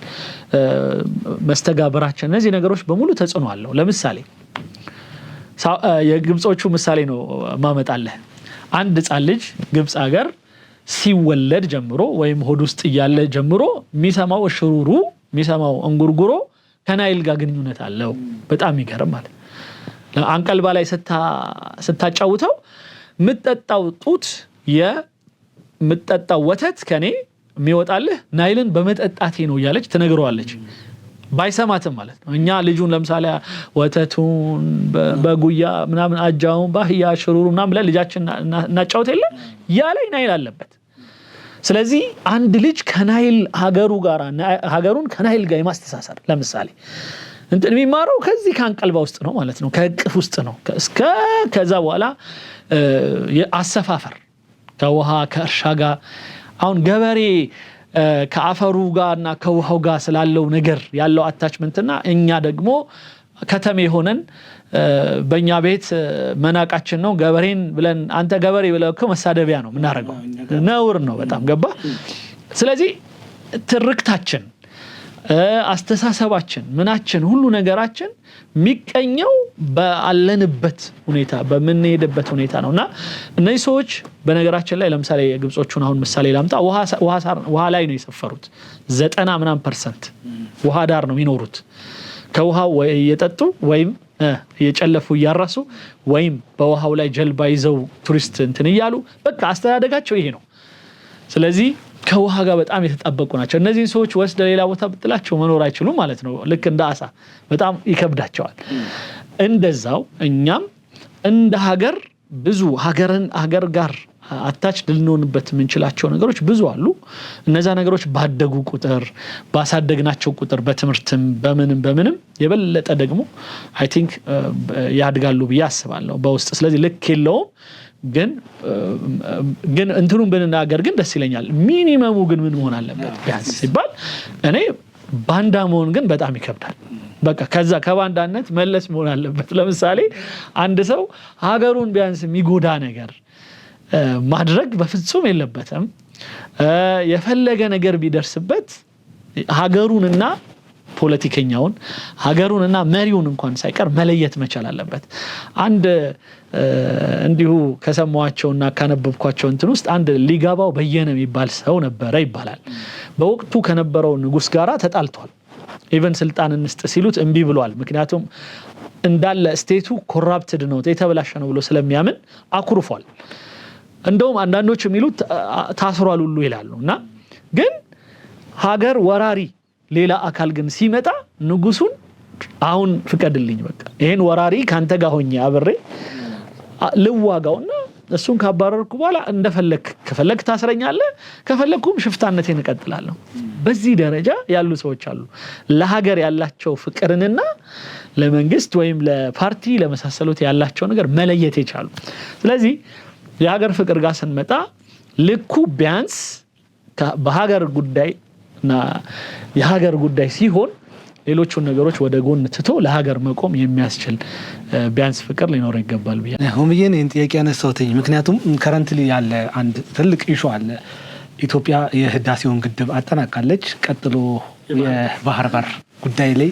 መስተጋብራችን፣ እነዚህ ነገሮች በሙሉ ተጽዕኖ አለው። ለምሳሌ የግብጾቹ ምሳሌ ነው ማመጣለህ። አንድ ህፃን ልጅ ግብጽ ሀገር ሲወለድ ጀምሮ ወይም ሆድ ውስጥ እያለ ጀምሮ የሚሰማው እሽሩሩ የሚሰማው እንጉርጉሮ ከናይል ጋር ግንኙነት አለው። በጣም ይገርም ማለት አንቀልባ ላይ ስታጫውተው ምጠጣው ጡት የምጠጣው ወተት ከኔ የሚወጣልህ ናይልን በመጠጣቴ ነው እያለች ትነግረዋለች። ባይሰማትም ማለት ነው። እኛ ልጁን ለምሳሌ ወተቱን በጉያ ምናምን አጃውን ባህያ ሽሩሩ ምናምን ብለን ልጃችን እናጫውት የለ ያለ ናይል አለበት። ስለዚህ አንድ ልጅ ከናይል ሀገሩን ከናይል ጋር የማስተሳሰር ለምሳሌ እንትን የሚማረው ከዚህ ከአንቀልባ ውስጥ ነው ማለት ነው፣ ከእቅፍ ውስጥ ነው። ከዛ በኋላ አሰፋፈር ከውሃ ከእርሻ ጋር አሁን ገበሬ ከአፈሩ ጋርና ከውሃው ጋር ስላለው ነገር ያለው አታችመንትና እኛ ደግሞ ከተሜ ሆነን በእኛ ቤት መናቃችን ነው ገበሬን ብለን አንተ ገበሬ ብለህ መሳደቢያ ነው የምናደርገው፣ ነውር ነው በጣም ገባ። ስለዚህ ትርክታችን አስተሳሰባችን ምናችን ሁሉ ነገራችን የሚቀኘው ባለንበት ሁኔታ በምንሄድበት ሁኔታ ነውና እነዚህ ሰዎች በነገራችን ላይ ለምሳሌ የግብጾቹን አሁን ምሳሌ ላምጣ። ውሃ ላይ ነው የሰፈሩት 90% ውሃ ዳር ነው የሚኖሩት። ከውሃው እየጠጡ ወይም እየጨለፉ እያራሱ ወይም በውሃው ላይ ጀልባ ይዘው ቱሪስት እንትን እያሉ በቃ አስተዳደጋቸው ይሄ ነው። ስለዚህ ከውሃ ጋር በጣም የተጣበቁ ናቸው። እነዚህን ሰዎች ወስደ ሌላ ቦታ ብጥላቸው መኖር አይችሉም ማለት ነው። ልክ እንደ አሳ በጣም ይከብዳቸዋል። እንደዛው እኛም እንደ ሀገር ብዙ ሀገር ጋር አታች ልንሆንበት የምንችላቸው ነገሮች ብዙ አሉ። እነዛ ነገሮች ባደጉ ቁጥር ባሳደግናቸው ቁጥር በትምህርትም በምንም የበለጠ ደግሞ አይ ቲንክ ያድጋሉ ብዬ አስባለሁ በውስጥ። ስለዚህ ልክ የለውም ግን እንትኑን ብንናገር ግን ደስ ይለኛል። ሚኒመሙ ግን ምን መሆን አለበት ቢያንስ ሲባል እኔ ባንዳ መሆን ግን በጣም ይከብዳል። በቃ ከዛ ከባንዳነት መለስ መሆን አለበት። ለምሳሌ አንድ ሰው ሀገሩን ቢያንስ የሚጎዳ ነገር ማድረግ በፍጹም የለበትም። የፈለገ ነገር ቢደርስበት ሀገሩንና ፖለቲከኛውን ሀገሩንና መሪውን እንኳን ሳይቀር መለየት መቻል አለበት። አንድ እንዲሁ ከሰማዋቸውና ካነበብኳቸው እንትን ውስጥ አንድ ሊጋባው በየነ የሚባል ሰው ነበረ ይባላል። በወቅቱ ከነበረው ንጉስ ጋራ ተጣልቷል። ኢቨን ስልጣን እንስጥ ሲሉት እምቢ ብሏል። ምክንያቱም እንዳለ ስቴቱ ኮራፕትድ ነው የተበላሸ ነው ብሎ ስለሚያምን አኩርፏል። እንደውም አንዳንዶች የሚሉት ታስሯል ሁሉ ይላሉና ግን ሀገር ወራሪ ሌላ አካል ግን ሲመጣ ንጉሱን አሁን ፍቀድልኝ በቃ ይሄን ወራሪ ካንተ ጋር ሆኜ አብሬ ልዋጋውና እሱን ካባረርኩ በኋላ ከፈለክ ታስረኛለህ፣ ከፈለኩም ሽፍታነቴን እቀጥላለሁ። በዚህ ደረጃ ያሉ ሰዎች አሉ። ለሀገር ያላቸው ፍቅርንና ለመንግስት ወይም ለፓርቲ ለመሳሰሉት ያላቸው ነገር መለየት ይቻላል። ስለዚህ የሀገር ፍቅር ጋር ስንመጣ ልኩ ቢያንስ በሀገር ጉዳይና የሀገር ጉዳይ ሲሆን ሌሎቹን ነገሮች ወደ ጎን ትቶ ለሀገር መቆም የሚያስችል ቢያንስ ፍቅር ሊኖር ይገባል ብዬ ሆምዬን ይህን ጥያቄ ያነሳሁትኝ ምክንያቱም ከረንትሊ ያለ አንድ ትልቅ ኢሹ አለ። ኢትዮጵያ የህዳሴውን ግድብ አጠናቃለች። ቀጥሎ የባህር በር ጉዳይ ላይ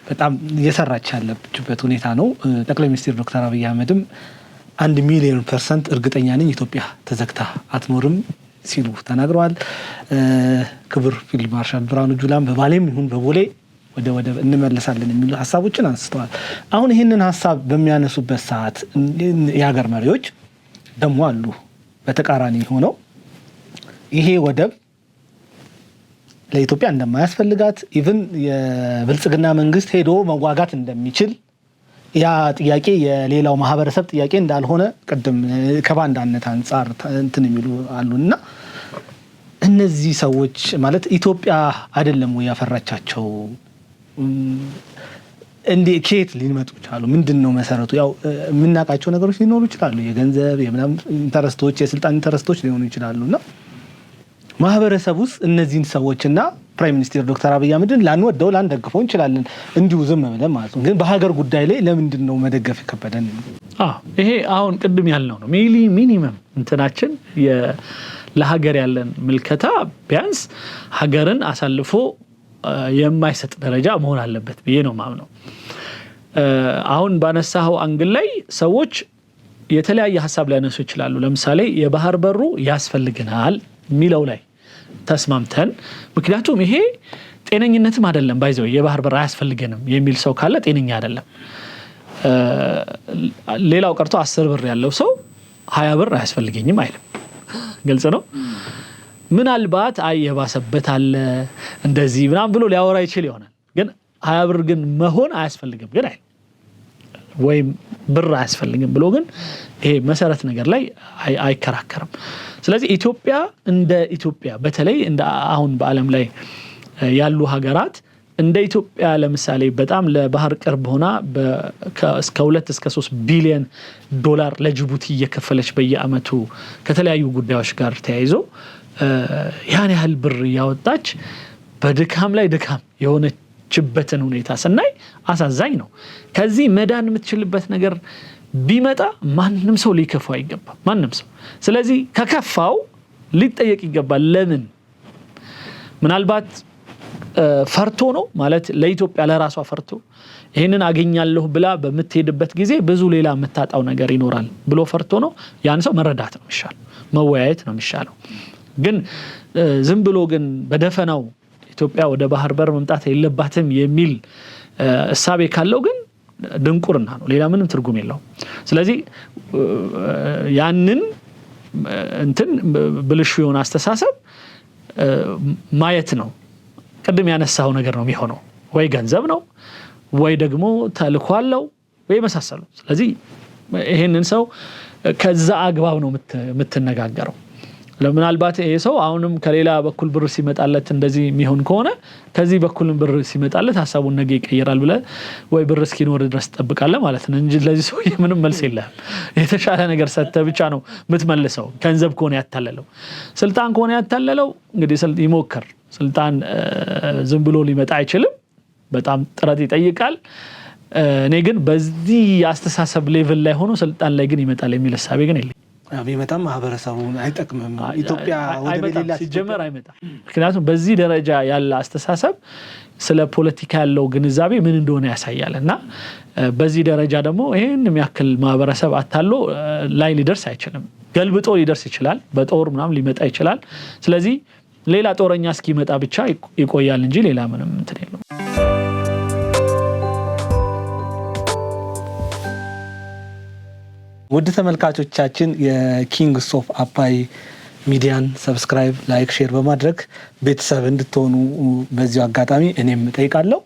በጣም እየሰራች ያለችበት ሁኔታ ነው። ጠቅላይ ሚኒስትር ዶክተር አብይ አህመድም 1,000,000% እርግጠኛ ነኝ ኢትዮጵያ ተዘግታ አትኖርም ሲሉ ተናግረዋል። ክቡር ፊልድ ማርሻል ብርሃኑ ጁላም በባሌም ይሁን በቦሌ ወደ ወደብ እንመለሳለን የሚሉ ሀሳቦችን አንስተዋል። አሁን ይህንን ሀሳብ በሚያነሱበት ሰዓት የሀገር መሪዎች ደግሞ አሉ በተቃራኒ ሆነው ይሄ ወደብ ለኢትዮጵያ እንደማያስፈልጋት ኢቭን የብልጽግና መንግስት ሄዶ መዋጋት እንደሚችል ያ ጥያቄ የሌላው ማህበረሰብ ጥያቄ እንዳልሆነ ቅድም ከባንዳነት አንጻር እንትን የሚሉ አሉና እነዚህ ሰዎች ማለት ኢትዮጵያ አይደለም ወይ ያፈራቻቸው? እንዴ ከየት ሊመጡ ይችላሉ? ምንድነው መሰረቱ? ያው የምናውቃቸው ነገሮች ሊኖሩ ይችላሉ። የገንዘብ የምናም ኢንተረስቶች የስልጣን ኢንተረስቶች ሊሆኑ ይችላሉና ማህበረሰብ ውስጥ እነዚህን ሰዎችና ፕራይም ሚኒስተር ዶክተር አብይ አህመድን ላንወደው ላንደግፈው እንችላለን እንዲሁ ዝም ብለን ማለት ነው። ግን በሀገር ጉዳይ ላይ ለምንድን ነው መደገፍ የከበደን? ይሄ አሁን ቅድም ያልነው ነው። ሚኒመም እንትናችን ለሀገር ያለን ምልከታ ቢያንስ ሀገርን አሳልፎ የማይሰጥ ደረጃ መሆን አለበት ብዬ ነው ማምነው። አሁን ባነሳው አንግል ላይ ሰዎች የተለያየ ሀሳብ ሊያነሱ ይችላሉ። ለምሳሌ የባህር በሩ ያስፈልገናል የሚለው ላይ ተስማምተን ምክንያቱም ይሄ ጤነኝነትም አይደለም ባይዘው የባህር በር አያስፈልገንም የሚል ሰው ካለ ጤነኛ አይደለም። ሌላው ቀርቶ 10 ብር ያለው ሰው 20 ብር አያስፈልገኝም አይልም። ግልጽ ነው። ምናልባት የባሰበት አለ እንደዚህ ምናምን ብሎ ሊያወራ ይችል ይሆናል። ግን 20 ብር ግን መሆን አያስፈልግም ግን ወይም ብር አያስፈልግም ብሎ ግን ይሄ መሰረት ነገር ላይ አይከራከርም። ስለዚህ ኢትዮጵያ እንደ ኢትዮጵያ በተለይ እንደ አሁን በዓለም ላይ ያሉ ሀገራት እንደ ኢትዮጵያ ለምሳሌ በጣም ለባህር ቅርብ ሆና እስከ 2 እስከ 3 ቢሊዮን ዶላር ለጅቡቲ እየከፈለች በየአመቱ ከተለያዩ ጉዳዮች ጋር ተያይዞ ያን ያህል ብር ያወጣች በድካም ላይ ድካም የሆነችበትን ሁኔታ ስናይ አሳዛኝ ነው። ከዚህ መዳን የምትችልበት ነገር ቢመጣ ማንም ሰው ሊከፋው አይገባም ማንም ሰው። ስለዚህ ከከፋው ሊጠየቅ ይገባል። ለምን? ምናልባት ፈርቶ ነው ማለት ለኢትዮጵያ ለራሷ ፈርቶ ይሄንን አገኛለሁ ብላ በምትሄድበት ጊዜ ብዙ ሌላ የምታጣው ነገር ይኖራል ብሎ ፈርቶ ነው። ያን ሰው መረዳት ነው የሚሻለው፣ መወያየት ነው የሚሻለው። ግን ዝም ብሎ ግን በደፈናው ኢትዮጵያ ወደ ባህር በር መምጣት የለባትም የሚል እሳቤ ካለው ግን ድንቁርና ነው፣ ሌላ ምንም ትርጉም የለውም። ስለዚህ ያንን እንትን ብልሹ የሆነ አስተሳሰብ ማየት ነው። ቅድም ያነሳው ነገር ነው የሚሆነው፣ ወይ ገንዘብ ነው ወይ ደግሞ ተልእኮ አለው ወይ መሳሰሉ። ስለዚህ ይሄንን ሰው ከዛ አግባብ ነው የምትነጋገረው። ለምናልባት ይሄ ሰው አሁንም ከሌላ በኩል ብር ሲመጣለት እንደዚህ የሚሆን ከሆነ ከዚህ በኩልም ብር ሲመጣለት ሐሳቡን ነገ ይቀየራል ብለ ወይ ብር እስኪኖር ድረስ ተጠብቃለህ ማለት ነው እንጂ ለዚህ ሰው ምንም መልስ የለህም። የተሻለ ነገር ሰጥተህ ብቻ ነው የምትመልሰው። ገንዘብ ከሆነ ያታለለው፣ ስልጣን ከሆነ ያታለለው እንግዲህ ይሞክር። ስልጣን ዝም ብሎ ሊመጣ አይችልም፣ በጣም ጥረት ይጠይቃል። እኔ ግን በዚህ አስተሳሰብ ሌቭል ላይ ሆኖ ስልጣን ላይ ግን ይመጣል የሚል ሐሳቤ ግን የለኝም። ቢመጣም ማህበረሰቡን አይጠቅምም። ኢትዮጵያ ወደ ሌላ ሲጀመር አይመጣም። ምክንያቱም በዚህ ደረጃ ያለ አስተሳሰብ ስለ ፖለቲካ ያለው ግንዛቤ ምን እንደሆነ ያሳያል። እና በዚህ ደረጃ ደግሞ ይሄን የሚያክል ማህበረሰብ አታሎ ላይ ሊደርስ አይችልም። ገልብጦ ሊደርስ ይችላል፣ በጦር ምናምን ሊመጣ ይችላል። ስለዚህ ሌላ ጦረኛ እስኪመጣ ብቻ ይቆያል እንጂ ሌላ ምንም እንትን የለውም። ውድ ተመልካቾቻችን የኪንግስ ኦፍ አባይ ሚዲያን ሰብስክራይብ፣ ላይክ፣ ሼር በማድረግ ቤተሰብ እንድትሆኑ በዚሁ አጋጣሚ እኔም እጠይቃለሁ።